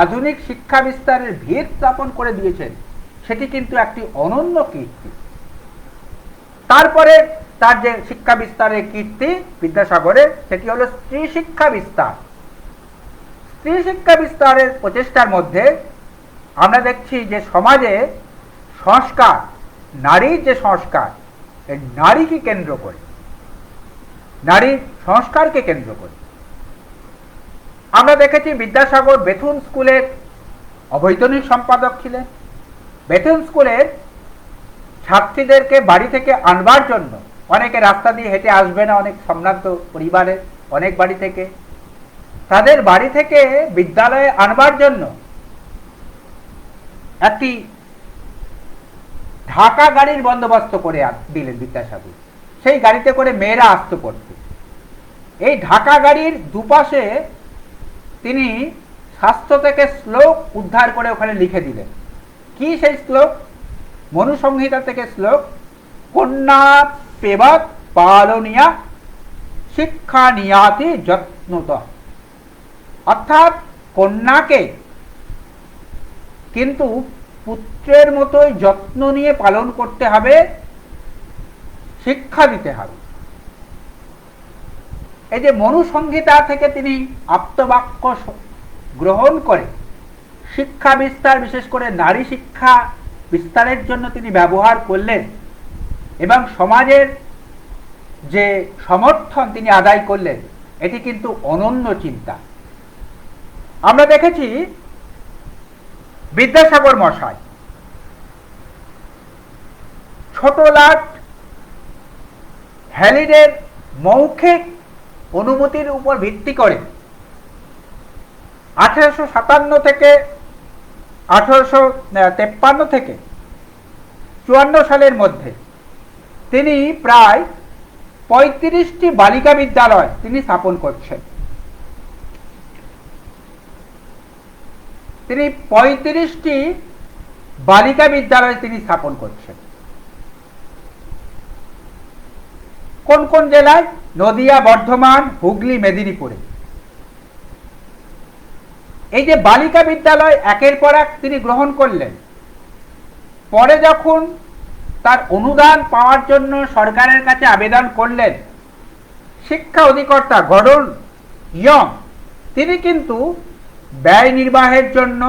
আধুনিক শিক্ষা বিস্তারের ভিত স্থাপন করে দিয়েছেন, সেটি কিন্তু একটি অনন্য কীর্তি। তারপরে তার যে শিক্ষা বিস্তারের কীর্তি বিদ্যাসাগরের, সেটি হলো স্ত্রী শিক্ষা বিস্তার। স্ত্রী শিক্ষা বিস্তারের প্রচেষ্টার মধ্যে আমরা দেখছি যে সমাজে সংস্কার, নারীর যে সংস্কার, এই নারীকে কেন্দ্র করে, নারীর সংস্কারকে কেন্দ্র করে আমরা দেখেছি বিদ্যাসাগর বেথুন স্কুলের অবৈতনিক সম্পাদক ছিলেন। বেথুন স্কুলের ছাত্রীদেরকে বাড়ি থেকে আনবার জন্য, অনেকে রাস্তা দিয়ে হেঁটে আসবে না, অনেক সম্ভ্রান্ত পরিবারের অনেক বাড়ি থেকে, তাদের বাড়ি থেকে বিদ্যালয়ে আনবার জন্য একটি ঢাকা গাড়ির বন্দোবস্ত করে দিলেন বিদ্যাসাগর। সেই গাড়িতে করে মেয়েরা আসতে পড়তে। এই ঢাকা গাড়ির দুপাশে তিনি শাস্ত্র থেকে শ্লোক উদ্ধার করে ওখানে লিখে দিলেন। কি সেই শ্লোক? মনুসংহিতা থেকে শ্লোক, কন্যা পেবৎ পালনিয়া শিক্ষা নিয়াতি যত্নত, অর্থাৎ কন্যাকে কিন্তু পুত্রের মতোই যত্ন নিয়ে পালন করতে হবে, শিক্ষা দিতে হবে। এই যে মনুসংহিতা থেকে তিনি আপ্তবাক্য গ্রহণ করে শিক্ষা বিস্তার, বিশেষ করে নারী শিক্ষা বিস্তারের জন্য তিনি ব্যবহার করলেন এবং সমাজের যে সমর্থন তিনি আদায় করলেন, এটি কিন্তু অনন্য চিন্তা। আমরা দেখেছি বিদ্যাসাগর মশাই ছোটলাট হ্যালিডের মৌখিক অনুমতির উপর ভিত্তি করে 1857 থেকে 1853 থেকে 54 সালের মধ্যে তিনি প্রায় 35টি বালিকা বিদ্যালয় তিনি স্থাপন করছেন। তিনি 35টি বালিকা বিদ্যালয় তিনি স্থাপন করছেন। কোন কোন জেলায়? নদিয়া, বর্ধমান, হুগলি, মেদিনীপুরে। এই যে বালিকা বিদ্যালয় একের পর এক তিনি গ্রহণ করলেন, পরে যখন তার অনুদান পাওয়ার জন্য সরকারের কাছে আবেদন করলেন, শিক্ষা অধিকর্তা গর্ডন ইয়ং তিনি কিন্তু ব্যয় নির্বাহের জন্য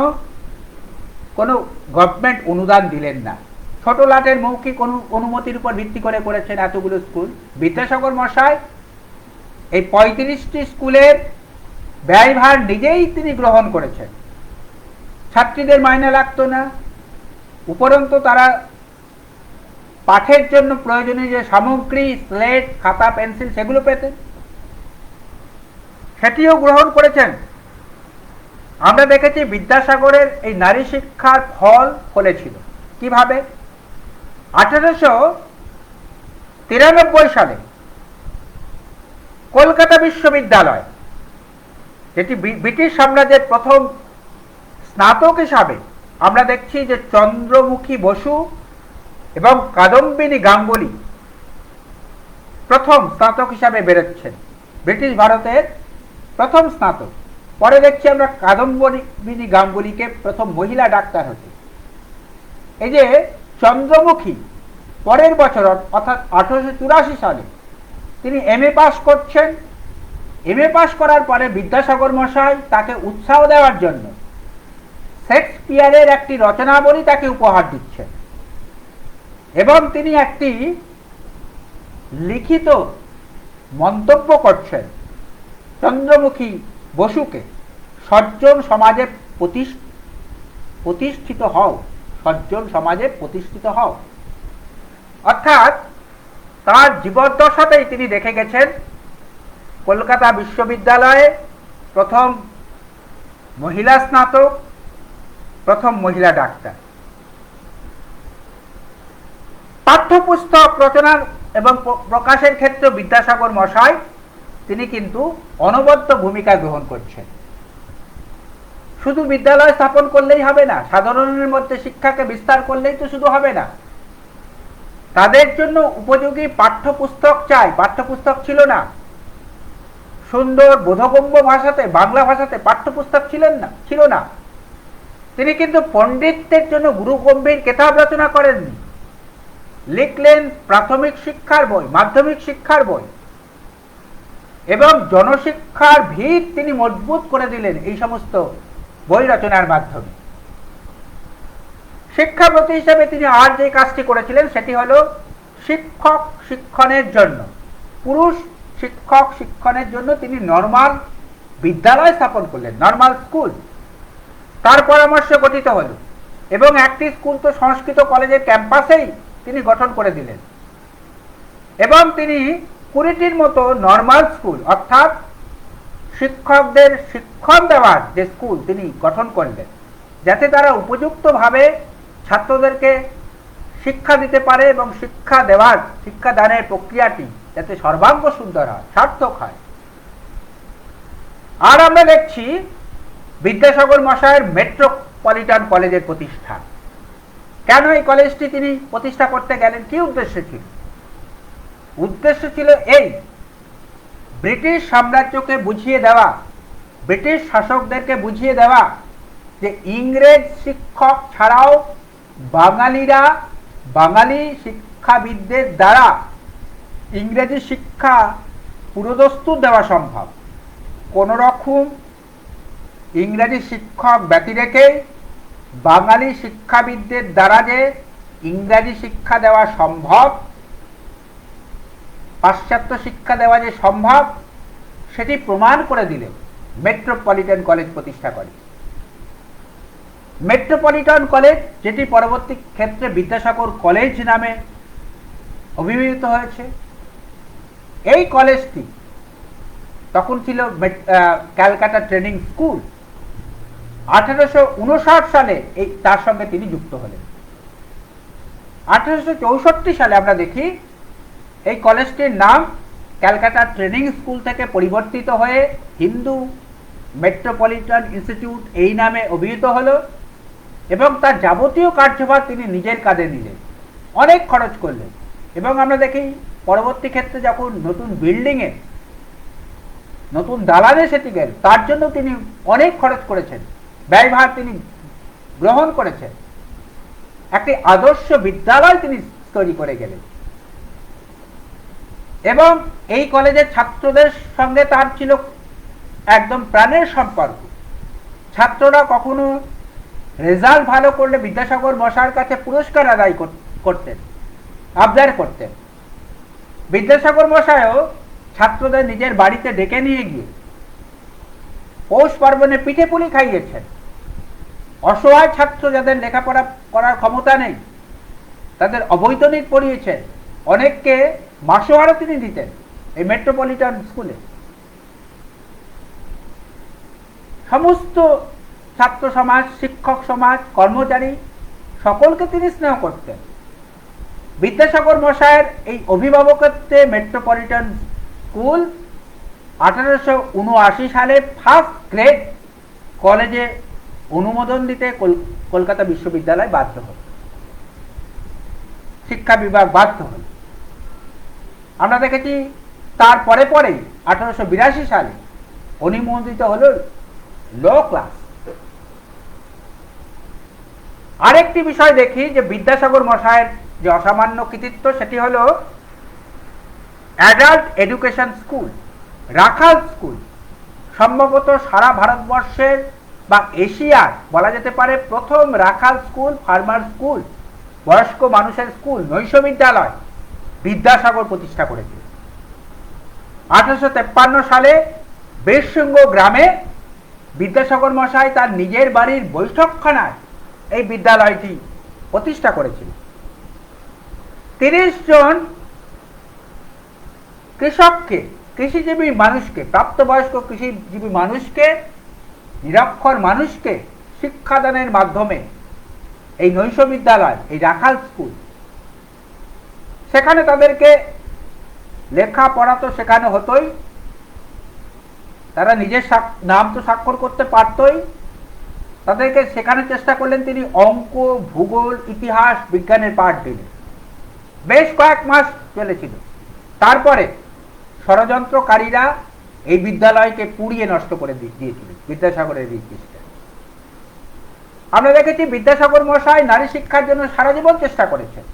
কোনো গভর্নমেন্ট অনুদান দিলেন না। ছোট লাটের মৌখিক অনুমতির উপর ভিত্তি করে করেছেন এতগুলো স্কুল। বিদ্যাসাগর মশাই এই 35টি স্কুলের ব্যয়ভার নিজেই তিনি গ্রহণ করেছেন। ছাত্রীদের মাইনে লাগতো না, উপরন্তু তারা পাঠের জন্য প্রয়োজনীয় যে সামগ্রী, স্লেট, খাতা, পেন্সিল সেগুলো পেতেন, সেটিও গ্রহণ করেছেন। আমরা দেখেছি বিদ্যাসাগরের এই নারী শিক্ষার ফল ফলেছিল কিভাবে। 1893 সালে কলকাতা বিশ্ববিদ্যালয়, যেটি ব্রিটিশ সাম্রাজ্যের প্রথম স্নাতক হিসাবে, আমরা দেখছি যে চন্দ্রমুখী বসু এবং কাদম্বিনী গাঙ্গুলি প্রথম স্নাতক হিসাবে বেরোচ্ছেন, ব্রিটিশ ভারতের প্রথম স্নাতক। পরে দেখছি আমরা কাদম্বিনী গাঙ্গুলিকে প্রথম মহিলা ডাক্তার হতে। এই যে চন্দ্রমুখী পরের বছর অর্থাৎ 1884 সালে তিনি এমএ পাস করছেন। এমএ পাস করার পরে বিদ্যাসাগর মশাই তাকে উৎসাহ দেওয়ার জন্য শেক্সপিয়ারের একটি রচনাবলী তাকে উপহার দিচ্ছেন এবং তিনি একটি লিখিত মন্তব্য করছেন চন্দ্রমুখী বসুকে, সজ্জন সমাজে প্রতিষ্ঠিত হও, সজ্জন সমাজে প্রতিষ্ঠিত হও। অর্থাৎ তার জীবদ্দশাতেই তিনি দেখে গেছেন কলকাতা বিশ্ববিদ্যালয়ে প্রথম মহিলা স্নাতক, প্রথম মহিলা ডাক্তার। পাঠ্যপুস্তক রচনার এবং প্রকাশের ক্ষেত্রে বিদ্যাসাগর মশাই তিনি কিন্তু অনবদ্য ভূমিকা গ্রহণ করছেন। শুধু বিদ্যালয় স্থাপন করলেই হবে না, সাধারণের মধ্যে শিক্ষাকে বিস্তার করলেই তো শুধু হবে না, তাদের জন্য উপযোগী পাঠ্যপুস্তক চাই। পাঠ্যপুস্তক ছিল না, সুন্দর বোধগম্য ভাষাতে, বাংলা ভাষাতে পাঠ্যপুস্তক ছিল না। তিনি কিন্তু পণ্ডিতদের জন্য গুরুগম্ভীর কেতাব রচনা করেননি, লিখলেন প্রাথমিক শিক্ষার বই, মাধ্যমিক শিক্ষার বই এবং জনশিক্ষার ভিত তিনি মজবুত করে দিলেন এই সমস্ত বই রচনার মাধ্যমে। শিক্ষাপতি হিসেবে তিনি আর যে কাজটি করেছিলেন সেটি হলো শিক্ষক শিক্ষণের জন্য, পুরুষ শিক্ষক শিক্ষণের জন্য তিনি নর্মাল বিদ্যালয় স্থাপন করলেন, নর্মাল স্কুল। তার পরামর্শে গঠিত হল এবং একটি স্কুল তো সংস্কৃত কলেজের ক্যাম্পাসেই তিনি গঠন করে দিলেন এবং তিনি 20টির মতো নর্মাল স্কুল অর্থাৎ শিক্ষকদের শিক্ষণ দেওয়ার যে স্কুল তিনি গঠন করলেন, যাতে তারা উপযুক্তভাবে ছাত্রদেরকে শিক্ষা দিতে পারে এবং শিক্ষাদানের প্রক্রিয়াটি যাতে সর্বাঙ্গ সুন্দর হয়, সার্থক হয়। আর আমরা দেখছি বিদ্যাসাগর মশাইয়ের মেট্রোপলিটন কলেজের প্রতিষ্ঠা। কেন এই কলেজটি তিনি প্রতিষ্ঠা করতে গেলেন? কি উদ্দেশ্য ছিল? উদ্দেশ্য ছিল এই ব্রিটিশ সাম্রাজ্যকে বুঝিয়ে দেওয়া, ব্রিটিশ শাসকদেরকে বুঝিয়ে দেওয়া যে ইংরেজ শিক্ষক ছাড়াও বাঙালিরা, বাঙালি শিক্ষাবিদদের দ্বারা ইংরেজি শিক্ষা পুরোদস্তুর দেওয়া সম্ভব। কোনো রকম ইংরেজি শিক্ষক ব্যতি রেখে বাঙালি শিক্ষাবিদদের দ্বারা যে ইংরাজি শিক্ষা দেওয়া সম্ভব, পাশ্চাত্য শিক্ষা দেওয়া যে সম্ভব, সেটি প্রমাণ করে দিলে মেট্রোপলিটন কলেজ প্রতিষ্ঠা করে। মেট্রোপলিটন কলেজ, যেটি পরবর্তী ক্ষেত্রে বিদ্যাসাগর কলেজ নামে অভিহিত হয়েছে, এই কলেজটি তখন ছিল ক্যালকাটা ট্রেনিং স্কুল। 1859 সালে তার সঙ্গে তিনি যুক্ত হলেন। 1864 সালে আমরা দেখি এই কলেজটির নাম ক্যালকাটা ট্রেনিং স্কুল থেকে পরিবর্তিত হয়ে হিন্দু মেট্রোপলিটন ইনস্টিটিউট এই নামে অভিহিত হলো এবং তার যাবতীয় কার্যভার তিনি নিজের কাঁধে নিলেন, অনেক খরচ করলেন। এবং আমরা দেখি পরবর্তী ক্ষেত্রে যখন নতুন বিল্ডিংয়ে, নতুন দালানে সেটি গেল, তার জন্য তিনি অনেক খরচ করেছেন, ব্যয়ভার তিনি গ্রহণ করেছেন। একটি আদর্শ বিদ্যালয় তিনি তৈরি করে গেলেন এবং এই কলেজের ছাত্রদের সঙ্গে তার ছিল একদম প্রাণের সম্পর্ক। ছাত্ররা কখনো রেজাল্ট ভালো করলে বিদ্যাসাগর মশাইয়ের কাছে পুরস্কার আদায় করতেন, আবদার করতেন। বিদ্যাসাগর মশাইও ছাত্রদের নিজের বাড়িতে ডেকে নিয়ে গিয়ে পৌষ পার্বণে পিঠে পুলি খাইয়েছেন। অসহায় ছাত্র যাদের লেখাপড়া করার ক্ষমতা নেই, তাদের অবৈতনিক পড়িয়েছেন, অনেককে মাসোহারা তিনি দিতেন এই মেট্রোপলিটন স্কুলে। সমস্ত ছাত্র সমাজ, শিক্ষক সমাজ, কর্মচারী সকলকে তিনি স্নেহ করতেন। বিদ্যাসাগর মশাইয়ের এই অভিভাবকত্বে মেট্রোপলিটন স্কুল 1879 সালে ফার্স্ট গ্রেড কলেজে অনুমোদন দিতে কলকাতা বিশ্ববিদ্যালয় বাধ্য হল, শিক্ষা বিভাগ বাধ্য হল। আমরা দেখেছি তার পরে পরেই 1882 সালে অনুমোদিত হল ল ক্লাস। আরেকটি বিষয় দেখি যে বিদ্যাসাগর মশাইয়ের যে অসামান্য কৃতিত্ব, সেটি হল অ্যাডাল্ট এডুকেশন স্কুল, রাখাল স্কুল। সম্ভবত সারা ভারতবর্ষের বা এশিয়ার বলা যেতে পারে প্রথম রাখাল স্কুল, ফার্মার স্কুল, বয়স্ক মানুষের স্কুল, নৈশ বিদ্যালয় বিদ্যাসাগর প্রতিষ্ঠা করেছিল। 1853 সালে বীরসিংহ গ্রামে বিদ্যাসাগর মশাই তার নিজের বাড়ির বৈঠকখানায় এই বিদ্যালয়টি প্রতিষ্ঠা করেছিল। 30 জন কৃষককে, কৃষিজীবী মানুষকে, প্রাপ্তবয়স্ক কৃষিজীবী মানুষকে, নিরক্ষর মানুষকে শিক্ষাদানের মাধ্যমে এই নৈশ বিদ্যালয়, এই রাখাল স্কুল, সেখানে তাদেরকে লেখাপড়া তো শেখানো হতোই, তারা নিজের নাম তো স্বাক্ষর করতে পারতই, তাদেরকে শেখানোর চেষ্টা করলেন তিনি অঙ্ক, ভূগোল, ইতিহাস, বিজ্ঞানের পাঠ দিলেন। বেশ কয়েক মাস চলেছিল। তারপরে ষড়যন্ত্রকারীরা এই বিদ্যালয়কে পুড়িয়ে নষ্ট করে দিয়েছিলেন বিদ্যাসাগরের নির্দেশে। আমরা দেখেছি বিদ্যাসাগর মশাই নারী শিক্ষার জন্য সারা জীবন চেষ্টা করেছেন।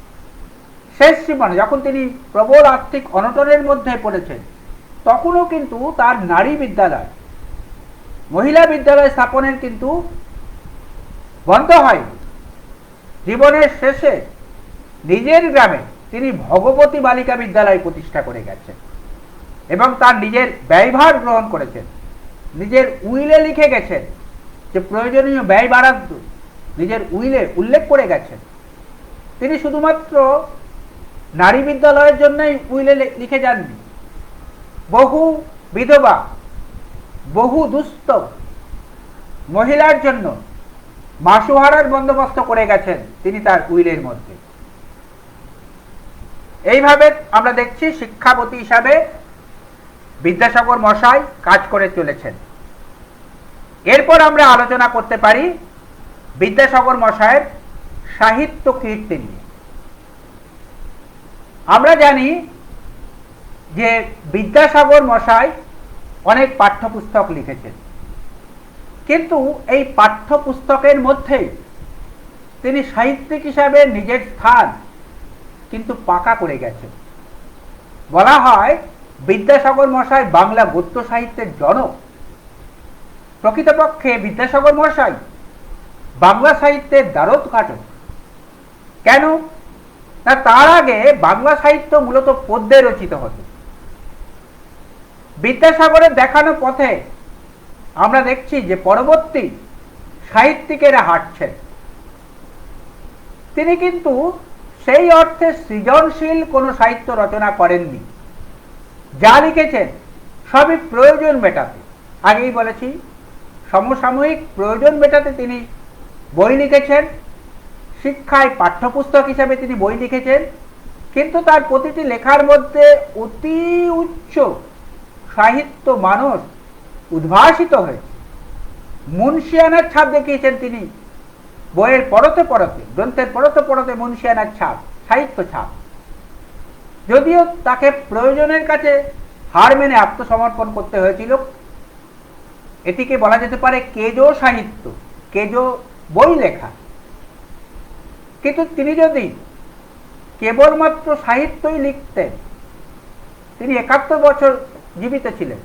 শেষ জীবনে যখন তিনি প্রবল আর্থিক অনটনের মধ্যে পড়েছেন, তখনও কিন্তু তার নারী বিদ্যালয়, মহিলা বিদ্যালয় স্থাপনের কিন্তু বন্ধ হয়নি। জীবনের শেষে নিজের গ্রামে তিনি ভগবতী বালিকা বিদ্যালয় প্রতিষ্ঠা করে গেছেন এবং তার নিজের ব্যয়ভার গ্রহণ করেছেন। নিজের উইলে লিখে গেছেন যে প্রয়োজনীয় ব্যয় বরাদ্দ নিজের উইলে উল্লেখ করে গেছেন। তিনি শুধুমাত্র নারী বিদ্যালয়ের জন্যই উইলে লিখে যাননি, বহু বিধবা, বহু দুস্থ মহিলার জন্য মাসোহারার বন্দোবস্ত করে গেছেন তিনি তার উইলের মধ্যে। এইভাবে আমরা দেখছি শিক্ষাপতি হিসাবে বিদ্যাসাগর মশাই কাজ করে চলেছেন। এরপর আমরা আলোচনা করতে পারি বিদ্যাসাগর মশাইয়ের সাহিত্য কীর্তি নিয়ে। আমরা জানি যে বিদ্যাসাগর মশাই অনেক পাঠ্যপুস্তক লিখেছেন, কিন্তু এই পাঠ্যপুস্তকের মধ্যেই তিনি সাহিত্যিক হিসাবে নিজের স্থান কিন্তু পাকা করে গেছেন। বলা হয় বিদ্যাসাগর মশাই বাংলা গদ্য সাহিত্যের জনক। প্রকৃতপক্ষে বিদ্যাসাগর মশাই বাংলা সাহিত্যের দ্বারোদ্ঘাটক। কেন না, তার আগে বাংলা সাহিত্য মূলত পদ্যে রচিত হতো। বিদ্যাসাগরের দেখানো পথে আমরা দেখছি যে পরবর্তী সাহিত্যিকেরা হাঁটছেন। তিনি কিন্তু সেই অর্থে সৃজনশীল কোনো সাহিত্য রচনা করেননি। যা লিখেছেন সবই প্রয়োজন মেটাতে, আগেই বলেছি সমসাময়িক প্রয়োজন মেটাতে তিনি বই লিখেছেন। শিক্ষায় পাঠ্যপুস্তক হিসাবে তিনি বই লিখেছেন, কিন্তু তার প্রতিটি লেখার মধ্যে অতি উচ্চ সাহিত্য মানুষ উদ্ভাসিত হয়েছে। মুন্সিয়ানার ছাপ দেখিয়েছেন তিনি বইয়ের পরতে পরতে, গ্রন্থের পরতে পরতে মুন্সিয়ানার ছাপ, সাহিত্য ছাপ। যদিও তাকে প্রয়োজনের কাছে হার মেনে আত্মসমর্পণ করতে হয়েছিল। এটিকে বলা যেতে পারে কেজো সাহিত্য, কেজো বই লেখা। কিন্তু তিনি যদি কেবলমাত্র সাহিত্যই লিখতেন, তিনি 71 বছর জীবিত ছিলেন,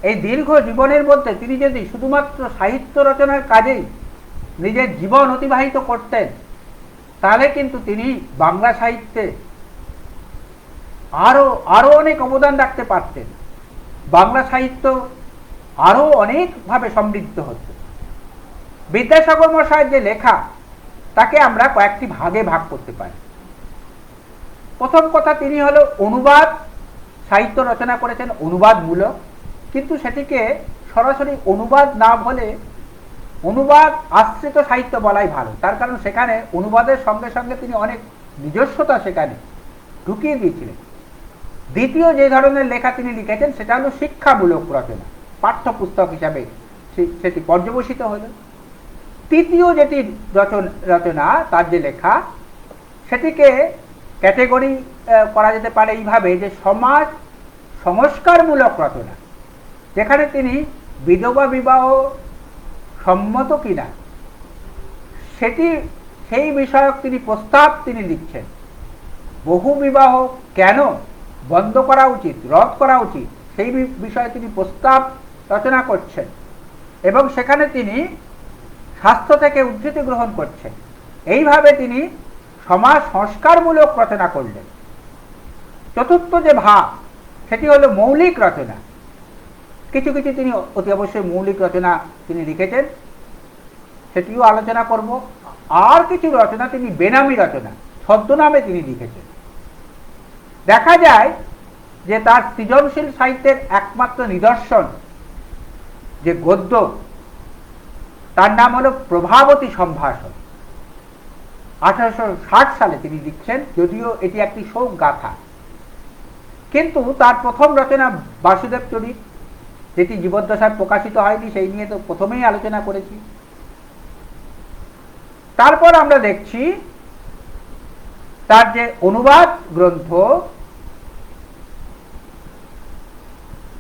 এই দীর্ঘ জীবনের মধ্যে তিনি যদি শুধুমাত্র সাহিত্য রচনার কাজেই নিজের জীবন অতিবাহিত করতেন, তাহলে কিন্তু তিনি বাংলা সাহিত্যে আরো অনেক অবদান রাখতে পারতেন। বাংলা সাহিত্য আরো অনেকভাবে সমৃদ্ধ হতো। বিদ্যাসাগর মশাইয়ের যে লেখা, তাকে আমরা কয়েকটি ভাগে ভাগ করতে পারি। প্রথম কথা, তিনি হলো অনুবাদ সাহিত্য রচনা করেছেন, অনুবাদমূলক, কিন্তু সেটিকে সরাসরি অনুবাদ না বলে অনুবাদ আশ্রিত সাহিত্য বলাই ভালো। তার কারণ সেখানে অনুবাদের সঙ্গে সঙ্গে তিনি অনেক নিজস্বতা সেখানে ঢুকিয়ে দিয়েছিলেন। দ্বিতীয় যে ধরনের লেখা তিনি লিখেছেন সেটা হলো শিক্ষামূলক রচনা, পাঠ্যপুস্তক হিসাবে সেটি পর্যবসিত হল। তৃতীয় যেটি রচনা, তার যে লেখা, সেটিকে ক্যাটেগরি করা যেতে পারে এইভাবে যে সমাজ সংস্কারমূলক রচনা, যেখানে তিনি বিধবা বিবাহ সম্মত কিনা সেই বিষয়ক তিনি প্রস্তাব তিনি লিখছেন। বহু বিবাহ কেন বন্ধ করা উচিত, রদ করা উচিত, সেই বিষয়ে তিনি প্রস্তাব রচনা করছেন এবং সেখানে তিনি স্বাস্থ্য থেকে উদ্ধৃতি গ্রহণ করছেন। এইভাবে তিনি সমাজ সংস্কারমূলক রচনা করলেন। চতুর্থ যে ভাগ, সেটি হলো মৌলিক রচনা। কিছু কিছু তিনি অতি অবশ্যই মৌলিক রচনা তিনি লিখেছেন, সেটিও আলোচনা করব। আর কিছু রচনা তিনি বেনামি রচনা, ছদ্মনামে তিনি লিখেছেন। দেখা যায় যে তার সৃজনশীল সাহিত্যের একমাত্র নিদর্শন যে গদ্য, তার নাম হলো প্রভাবতী সম্ভাষণ। 1860 সালে তিনি লিখছেন, যদিও এটি একটি শোক গাথা। কিন্তু তার প্রথম রচনা বাসুদেব চরিত, যেটি জীবদ্দশায় প্রকাশিত হয়নি, সেই নিয়ে তো প্রথমেই আলোচনা করেছি। তারপর আমরা দেখছি তার যে অনুবাদ গ্রন্থ,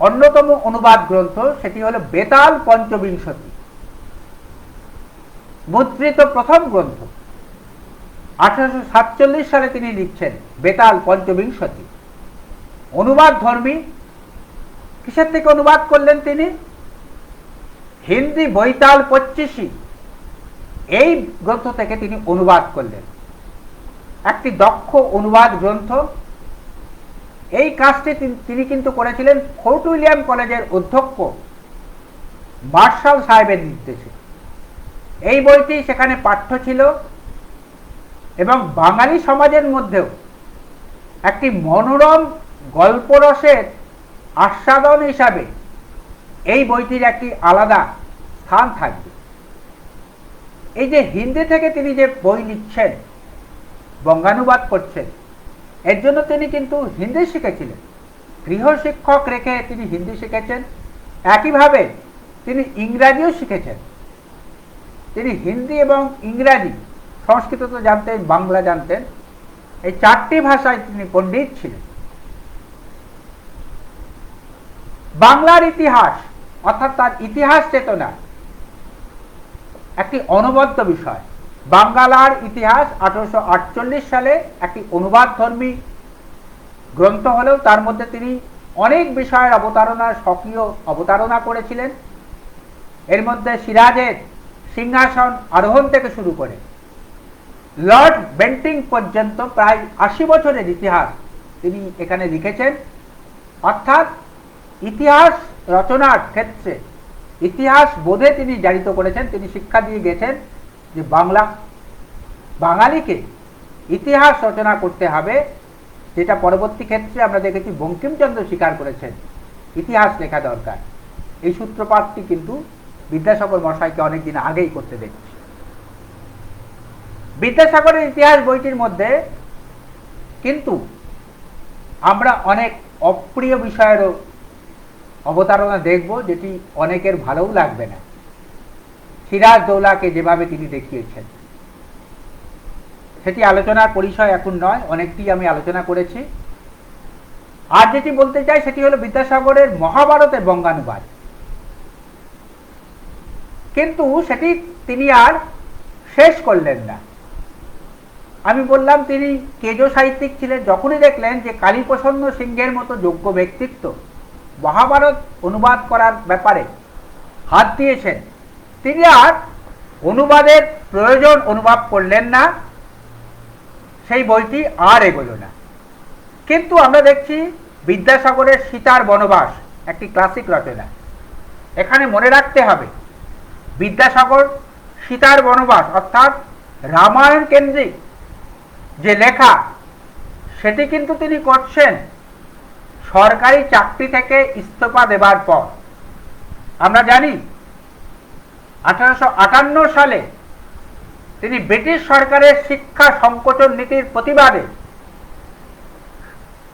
অন্যতম অনুবাদ গ্রন্থ সেটি হলো বেতাল পঞ্চবিংশতি, মুদ্রিত প্রথম গ্রন্থ। 1847 সালে তিনি লিখছেন বেতাল পঞ্চবিংশতি। অনুবাদ ধর্মী। কিসের থেকে অনুবাদ করলেন তিনি? হিন্দি বৈতাল 25 এই গ্রন্থ থেকে তিনি অনুবাদ করলেন। একটি দক্ষ অনুবাদ গ্রন্থ। এই কাজটি তিনি কিন্তু করেছিলেন ফোর্ট উইলিয়াম কলেজের অধ্যক্ষ মার্শাল সাহেবের নির্দেশে। এই বইটি সেখানে পাঠ্য ছিল এবং বাঙালি সমাজের মধ্যেও একটি মনোরম গল্পরসের আস্বাদন হিসাবে এই বইটির একটি আলাদা স্থান থাকবে। এই যে হিন্দি থেকে তিনি যে বই লিখছেন, বঙ্গানুবাদ করছেন, এর জন্য তিনি কিন্তু হিন্দি শিখেছিলেন। গৃহশিক্ষক রেখে তিনি হিন্দি শিখেছেন। একইভাবে তিনি ইংরাজিও শিখেছেন। তিনি হিন্দি এবং ইংরাজি, সংস্কৃত তো জানতেন, বাংলা জানতেন, এই 4টি ভাষায় তিনি পণ্ডিত ছিলেন। বাংলার ইতিহাস অর্থাৎ তার ইতিহাস চেতনা একটি অনবদ্য বিষয়। বাংলার ইতিহাস 1848 সালে একটি অনুবাদধর্মী গ্রন্থ হলেও তার মধ্যে তিনি অনেক বিষয়ের অবতারণার সক্রিয় অবতারণা করেছিলেন। এর মধ্যে সিরাজের সিংহাসন আরোহণ থেকে শুরু করে লর্ড বেন্টিং পর্যন্ত প্রায় 80 বছরের ইতিহাস তিনি এখানে লিখেছেন। অর্থাৎ ইতিহাস রচনার ক্ষেত্রে ইতিহাস বোধে তিনি জারিত করেছেন। তিনি শিক্ষা দিয়ে গেছেন যে বাঙালিকে ইতিহাস রচনা করতে হবে, যেটা পরবর্তী ক্ষেত্রে আমরা দেখেছি বঙ্কিমচন্দ্র স্বীকার করেছেন, ইতিহাস লেখা দরকার। এই সূত্রপাতটি কিন্তু বিদ্যাসাগর মশাইকে অনেকদিন আগেই করতে দেখছি। বিদ্যাসাগরের ইতিহাস বইটির মধ্যে কিন্তু আমরা অনেক অপ্রিয় বিষয়েরও অবতারণা দেখব, যেটি অনেকের ভালোও লাগবে না। সিরাজদৌলাকে যেভাবে তিনি দেখিয়েছেন সেটি আলোচনার পরিচয় এখন নয়, অনেকটি আমি আলোচনা করেছি। আর যেটি বলতে চাই সেটি হলো বিদ্যাসাগরের মহাভারতের বঙ্গানুবাদ। কিন্তু সেটি তিনি আর শেষ করলেন না। আমি বললাম তিনি কেজো সাহিত্যিক ছিলেন। যখনই দেখলেন যে কালীপ্রসন্ন সিংহের মতো যোগ্য ব্যক্তিত্ব মহাভারত অনুবাদ করার ব্যাপারে হাত দিয়েছেন, তিনি আর অনুবাদের প্রয়োজন অনুভব করলেন না, সেই বইটি আর এগোলো না। কিন্তু আমরা দেখছি বিদ্যাসাগরের সীতার বনবাস একটি ক্লাসিক রচনা। এখানে মনে রাখতে হবে বিদ্যাসাগর সীতার বনবাস অর্থাৎ রামায়ণ কেন্দ্রিক যে লেখা সেটি কিন্তু তিনি করছেন সরকারি চাকরি থেকে ইস্তফা দেবার পর। আমরা জানি 1858 সালে তিনি ব্রিটিশ সরকারের শিক্ষা সংকোচন নীতির প্রতিবাদে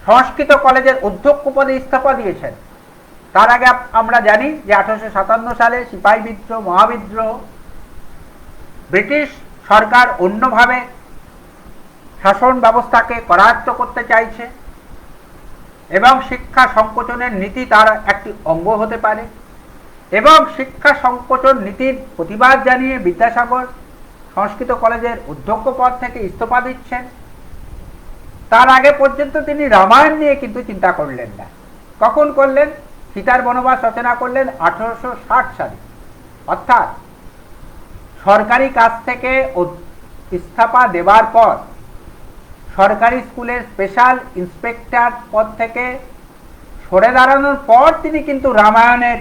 সংস্কৃত কলেজের অধ্যক্ষ পদে ইস্তফা দিয়েছেন। তার আগে আমরা জানি যে 1857 সালে সিপাহী বিদ্রোহ, মহাবিদ্রোহ, ব্রিটিশ সরকার অন্যভাবে শাসন ব্যবস্থাকে করায়ত্ত করতে চাইছে এবং শিক্ষা সংকোচনের নীতি তার একটি অঙ্গ হতে পারে, এবং শিক্ষা সংকোচন নীতির প্রতিবাদ জানিয়ে বিদ্যাসাগর সংস্কৃত কলেজের অধ্যক্ষ পদ থেকে ইস্তফা দিচ্ছেন। তার আগে পর্যন্ত তিনি রামায়ণ নিয়ে কিন্তু চিন্তা করলেন না। কখন করলেন? সীতার বনবাস রচনা করলেন 1860 সালে। অর্থাৎ সরকারি কাজ থেকে ইস্তফা দেবার পর সরকারি স্কুলের স্পেশাল ইন্সপেক্টর পদ থেকে সরে দাঁড়ানোর পর তিনি কিন্তু রামায়ণের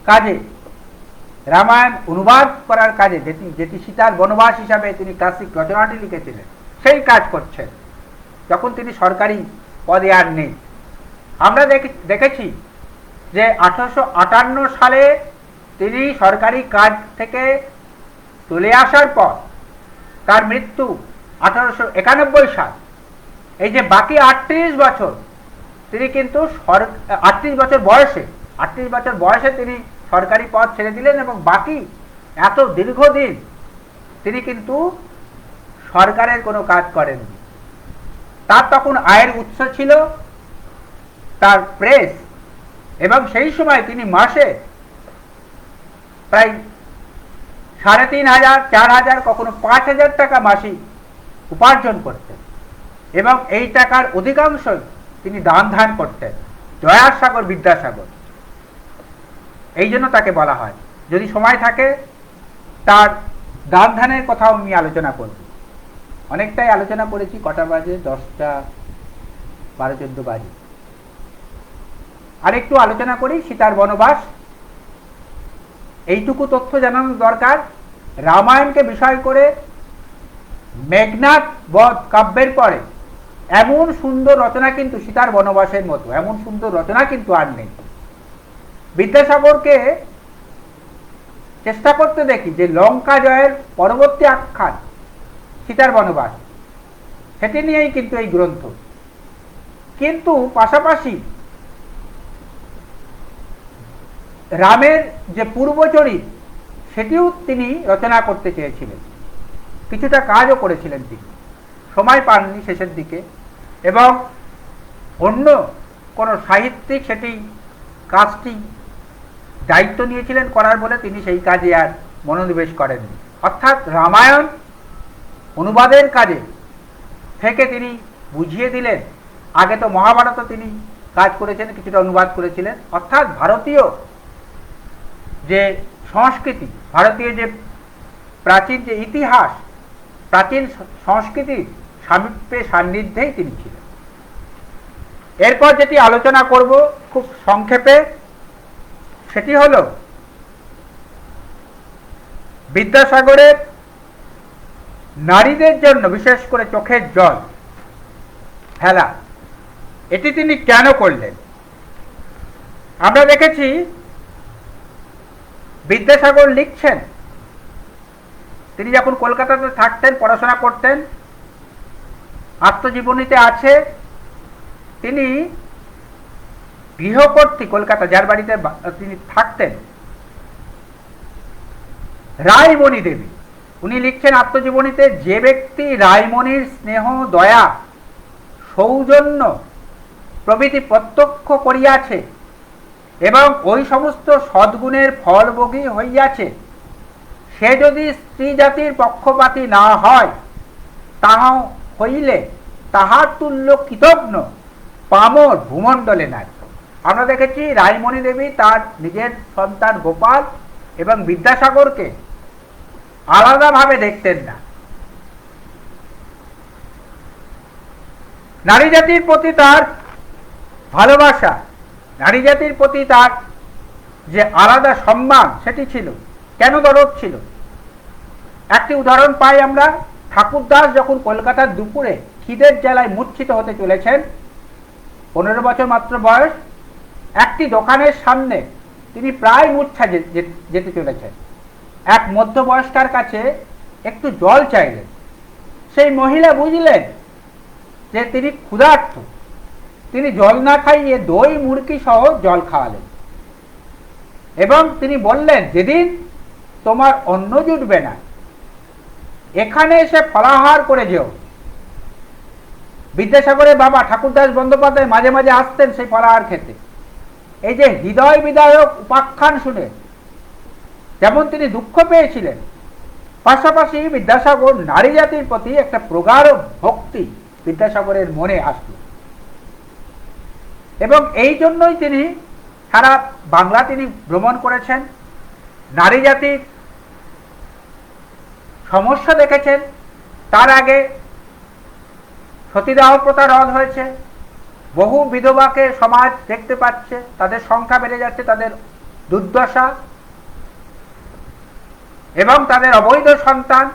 কাজে, রামায়ণ অনুবাদ করার কাজে, যেটি সীতার বনবাস হিসাবে তিনি ক্লাসিক রচনাটি লিখেছিলেন, সেই কাজ করছেন যখন তিনি সরকারি পদে আর নেই। আমরা দেখেছি যে 1858 সালে তিনি সরকারি কাজ থেকে চলে আসার পর তার মৃত্যু 1891 সাল। এই যে বাকি 38 বছর তিনি কিন্তু 38 বছর বয়সে তিনি সরকারি পদ ছেড়ে দিলেন, এবং বাকি এত দীর্ঘদিন তিনি কিন্তু সরকারের কোনো কাজ করেননি। তার তখন আয়ের উৎস ছিল তার প্রেস, এবং সেই সময় তিনি মাসে প্রায় 3500, 4000, কখনো 5000 টাকা মাসিক উপার্জন করতেন, এবং এই টাকার অধিকাংশই তিনি দান ধ্যান করতেন। দয়ার সাগর বিদ্যাসাগর, এই জন্য তাকে বলা হয়। যদি সময় থাকে তার দান ধ্যানের কথাও আমি আলোচনা করব। অনেকটাই আলোচনা করেছি, কটা বাজে? 10টা 12-14 বাজে। আর একটু আলোচনা করি সীতার বনবাস। এইটুকু তথ্য জানানো দরকার, রামায়ণকে বিষয় করে মেঘনাদ বধ কাব্যের পরে এমন সুন্দর রচনা কিন্তু সীতার বনবাসের মতো এমন সুন্দর রচনা কিন্তু আর নেই। বিদ্যাসাগরকে চেষ্টা করতে দেখি যে লঙ্কা জয়ের পরবর্তী আখ্যান সীতার বনবাস, সেটি নিয়েই কিন্তু এই গ্রন্থ। কিন্তু পাশাপাশি রামের যে পূর্বচরিত সেটিও তিনি রচনা করতে চেয়েছিলেন, কিছুটা কাজও করেছিলেন, তিনি সময় পাননি শেষের দিকে, এবং অন্য কোনো সাহিত্যিক সেটি কাজটি দায়িত্ব নিয়েছিলেন করার বলে তিনি সেই কাজে আর মনোনিবেশ করেননি। অর্থাৎ রামায়ণ অনুবাদের কাজে থেকে তিনি বুঝিয়ে দিলেন, আগে তো মহাভারত তিনি কাজ করেছেন, কিছুটা অনুবাদ করেছিলেন, অর্থাৎ ভারতীয় যে সংস্কৃতি, ভারতীয় যে প্রাচীন যে ইতিহাস, প্রাচীন সংস্কৃতির সামীপ্যে সান্নিধ্যেই তিনি ছিলেন। এরপর যেটি আলোচনা করব খুব সংক্ষেপে, সেটি হল বিদ্যাসাগরের নারীদের জন্য বিশেষ করে চোখের জল ফেলা, এটি তিনি কেন করলেন। আমরা দেখেছি বিদ্যাসাগর লিখছেন, তিনি যখন কলকাতাতে থাকতেন, পড়াশোনা করতেন, আত্মজীবনীতে আছে তিনি গৃহকর্ত্রী, কলকাতা যার বাড়িতে তিনি থাকতেন, রায়মণি দেবী, উনি লিখছেন আত্মজীবনীতে, যে ব্যক্তি রায়মণির স্নেহ, দয়া, সৌজন্য প্রভৃতি প্রত্যক্ষ করিয়াছে এবং ওই সমস্ত সদ্গুণের ফলভোগী হইয়াছে, সে যদি স্ত্রী জাতির পক্ষপাতী না হয়, তাহা হইলে তাহার তুল্য কৃতজ্ঞ পামর ভূমণ্ডলে নাই। আমরা দেখেছি রায়মণি দেবী তার নিজের সন্তান গোপাল এবং বিদ্যাসাগরকে আলাদাভাবে দেখতেন না। নারী জাতির প্রতি তার ভালোবাসা, নারী জাতির প্রতি তার যে আলাদা সম্মান, সেটি ছিল। কেন দরদ ছিল? একটি উদাহরণ পাই আমরা, ঠাকুরদাস যখন কলকাতার দুপুরে খিদের জ্বালায় মূর্ছিত হতে চলেছেন, 15 বছর মাত্র বয়স, একটি দোকানের সামনে তিনি প্রায় মূর্ছা যেতে চলেছেন। এক মধ্যবয়স্কার কাছে একটু জল চাইলেন। সেই মহিলা বুঝলেন যে তিনি ক্ষুধার্ত, তিনি জল না খাইয়ে দই মুরকি সহ জল খাওয়ালেন এবং তিনি বললেন, যেদিন তোমার অন্ন জুটবে না, এখানে এসে ফলাহার করে যেও। বিদ্যাসাগরের বাবা ঠাকুরদাস বন্দ্যোপাধ্যায় মাঝে মাঝে আসতেন সেই ফলাহার খেতে। এই যে হৃদয় বিদায়ক উপাখ্যান শুনে যেমন তিনি দুঃখ পেয়েছিলেন, পাশাপাশি বিদ্যাসাগর নারী জাতির প্রতি একটা প্রগাঢ় ভক্তি বিদ্যাসাগরের মনে আসত এবং এই জন্যই তিনি সারা বাংলা তিনি ভ্রমণ করেছেন, নারী জাতির সমস্যা দেখেছেন। তার আগে সতীদাহ প্রথা রদ হয়েছে, বহু বিধবাকে সমাজ দেখতে পাচ্ছে, তাদের সংখ্যা বেড়ে যাচ্ছে, তাদের দুর্দশা এবং তাদের অবৈধ সন্তান,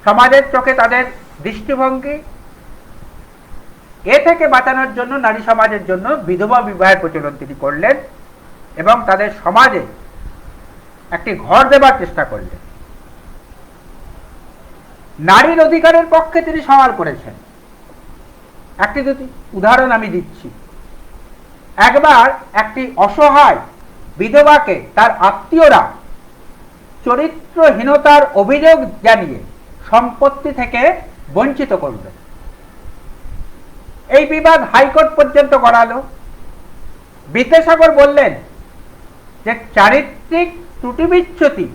সমাজের চোখে তাদের দৃষ্টিভঙ্গি, এ থেকে বাঁচানোর জন্য নারী সমাজের জন্য বিধবা বিবাহের প্রচলন তিনি করলেন এবং তাদের সমাজে একটি ঘর দেবার চেষ্টা করলেন। নারীর অধিকারের পক্ষে তিনি সওয়াল করেছেন। একটি দুটি উদাহরণ আমি দিচ্ছি। একবার একটি অসহায় বিধবাকে তার আত্মীয়রা চরিত্রহীনতার অভিযোগ জানিয়ে সম্পত্তি থেকে বঞ্চিত করলেন। এই বিবাদ হাইকোর্ট পর্যন্ত গড়ালো। বিদ্যাসাগর বললেন যে চারিত্রিক ত্রুটি বিচ্যুতি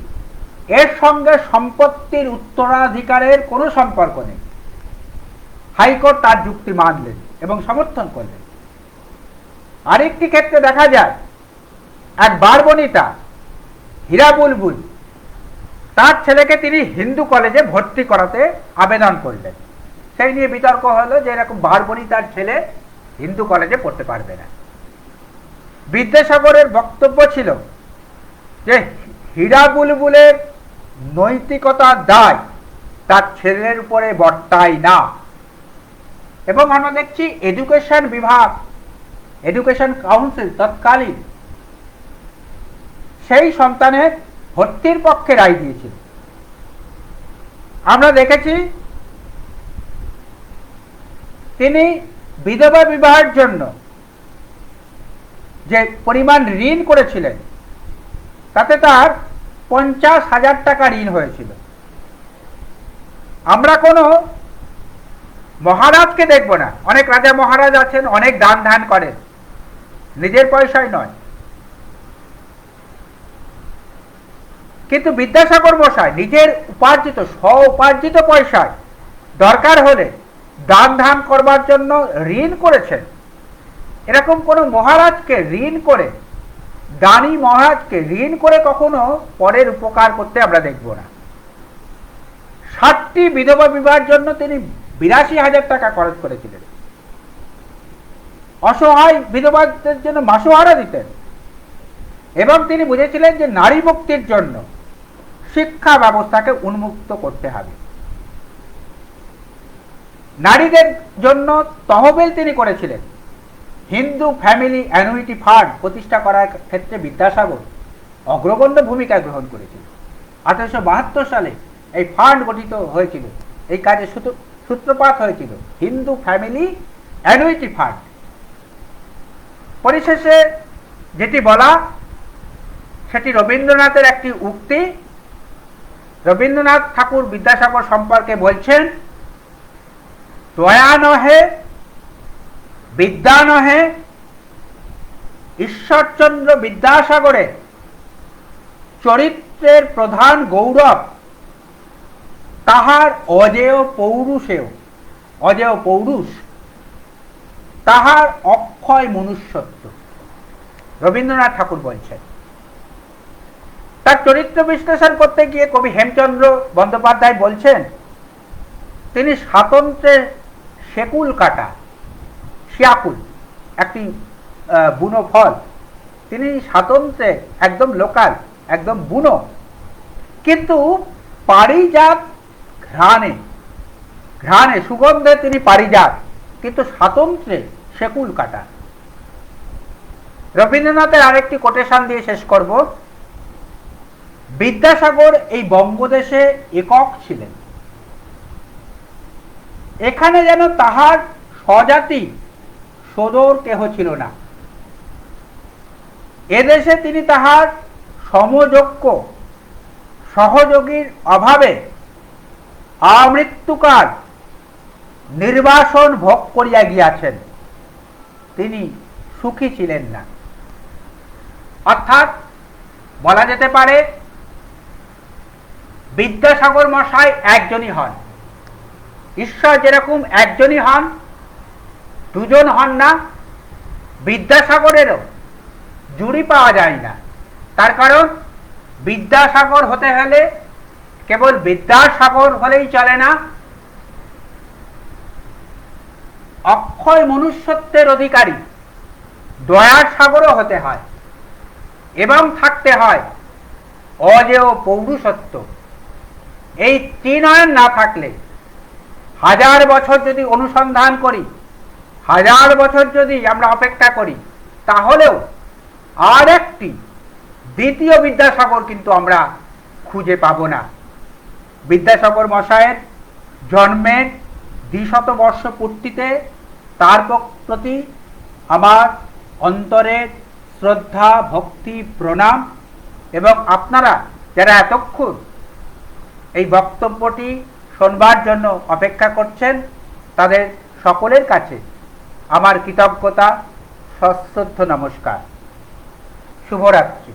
এর সঙ্গে সম্পত্তির উত্তরাধিকারের কোনো সম্পর্ক নেই। হাইকোর্ট তার যুক্তি মানলেন এবং সমর্থন করলেন। আরেকটি ক্ষেত্রে দেখা যায়, এক বারবনিতা হীরা বুলবুল তার ছেলেকে তিনি হিন্দু কলেজে ভর্তি করাতে আবেদন করলেন। সেই নিয়ে বিতর্ক হলো যে এরকম বারবনিতার ছেলে হিন্দু কলেজে পড়তে পারবে না। বিদ্যাসাগরের বক্তব্য ছিল যে হীরা বুলবুলের নৈতিকতার দায় তার ছেলের উপরে বর্তায় না। এবং আমরা দেখছি এডুকেশন বিভাগ, এডুকেশন কাউন্সিল তৎকালীন সেই সন্তানের ভর্তির পক্ষে রায় দিয়েছিল। আমরা দেখেছি তিনি বিধবা বিবাহের জন্য যে পরিমাণ ঋণ করেছিলেন তাতে তার 50,000 টাকা ঋণ হয়েছিল। আমরা কোনো মহারাজকে দেখব না, অনেক রাজা মহারাজ আছেন, অনেক দান ধ্যান করেন, নিজের পয়সায় নয়। কিন্তু বিদ্যাসাগর মশাই নিজের উপার্জিত স্ব উপার্জিত পয়সায় দরকার হলে দান ধান করবার জন্য ঋণ করেছেন। এরকম কোনো মহারাজকে ঋণ করে, দানী মহারাজকে ঋণ করে কখনো পরের উপকার করতে আমরা দেখব না। 60টি বিধবা বিবাহের জন্য তিনি 82,000 টাকা খরচ করেছিলেন। অসহায় বিধবাদের জন্য মাসোহারা দিতেন। এবং তিনি বুঝেছিলেন যে নারী মুক্তির জন্য শিক্ষা ব্যবস্থাকে উন্মুক্ত করতে হবে। নারীদের জন্য তহবিল তিনি করেছিলেন। হিন্দু ফ্যামিলি অ্যানুইটি ফান্ড প্রতিষ্ঠা করার ক্ষেত্রে বিদ্যাসাগর অগ্রগণ্য ভূমিকা গ্রহণ করেছিল। 1872 সালে এই ফান্ড গঠিত হয়েছিল, এই কাজে সূত্রপাত হয়েছিল হিন্দু ফ্যামিলি অ্যানুইটি ফান্ড। পরিশেষে যেটি বলা সেটি রবীন্দ্রনাথের একটি উক্তি। রবীন্দ্রনাথ ঠাকুর বিদ্যাসাগর সম্পর্কে বলছেন, দয়া নহে, বিদ্যা নহে, ঈশ্বরচন্দ্র বিদ্যাসাগরের চরিত্রের প্রধান গৌরব তাহার অজেয় পৌরুষ, তাহার অক্ষয় মনুষ্যত্ব। রবীন্দ্রনাথ ঠাকুর বলছেন। তার চরিত্র বিশ্লেষণ করতে গিয়ে কবি হেমচন্দ্র বন্দ্যোপাধ্যায় বলছেন, তিনি স্বাতন্ত্র্যের শেকুল কাটা, শিয়াকুল একটি বুনো ফল, তিনি স্বাতন্ত্র্যে একদম লোকাল, একদম বুনো, কিন্তু পারিজাত ঘ্রাণে সুগন্ধে তিনি পারিজাত, কিন্তু স্বাতন্ত্র্যে শেকুল কাটা। রবীন্দ্রনাথের আরেকটি কোটেশন দিয়ে শেষ করব। বিদ্যাসাগর এই বঙ্গদেশে একক ছিলেন। এখানে যেন তাহার স্বজাতি সদর কেহ ছিল না। এদেশে তিনি তাহার সমযোগ্য সহযোগীর অভাবে আমৃত্যুকাল নির্বাসন ভোগ করিয়া গিয়াছেন। তিনি সুখী ছিলেন না। অর্থাৎ বলা যেতে পারে বিদ্যাসাগর মশাই একজনই হন। ঈশ্বর যেরকম একজনই হন, দুজন হন না। বিদ্যাসাগরেরও জুড়ি পাওয়া যায় না। তার কারণ বিদ্যাসাগর হতে হলে কেবল বিদ্যাসাগর হলেই চলে না, অক্ষয় মনুষ্যত্বের অধিকারী দয়ার সাগরও হতে হয় এবং থাকতে হয় অজেয় পৌরুষত্ব। এই ত্রিনয়ন না থাকলে 1000 বছর যদি অনুসন্ধান করি, 1000 বছর যদি আমরা অপেক্ষা করি, তাহলেও আর একটি দ্বিতীয় বিদ্যাসাগর কিন্তু আমরা খুঁজে পাব না। বিদ্যাসাগর মশায়ের জন্মের 200 বর্ষ পূর্তিতে তার প্রতি আমার অন্তরের শ্রদ্ধা, ভক্তি, প্রণাম। এবং আপনারা যারা এতক্ষণ এই বক্তব্যটি শোনবার জন্য অপেক্ষা করছেন, তাদের সকলের কাছে আমার কৃতজ্ঞতা, সশ্রদ্ধ নমস্কার। শুভরাত্রি।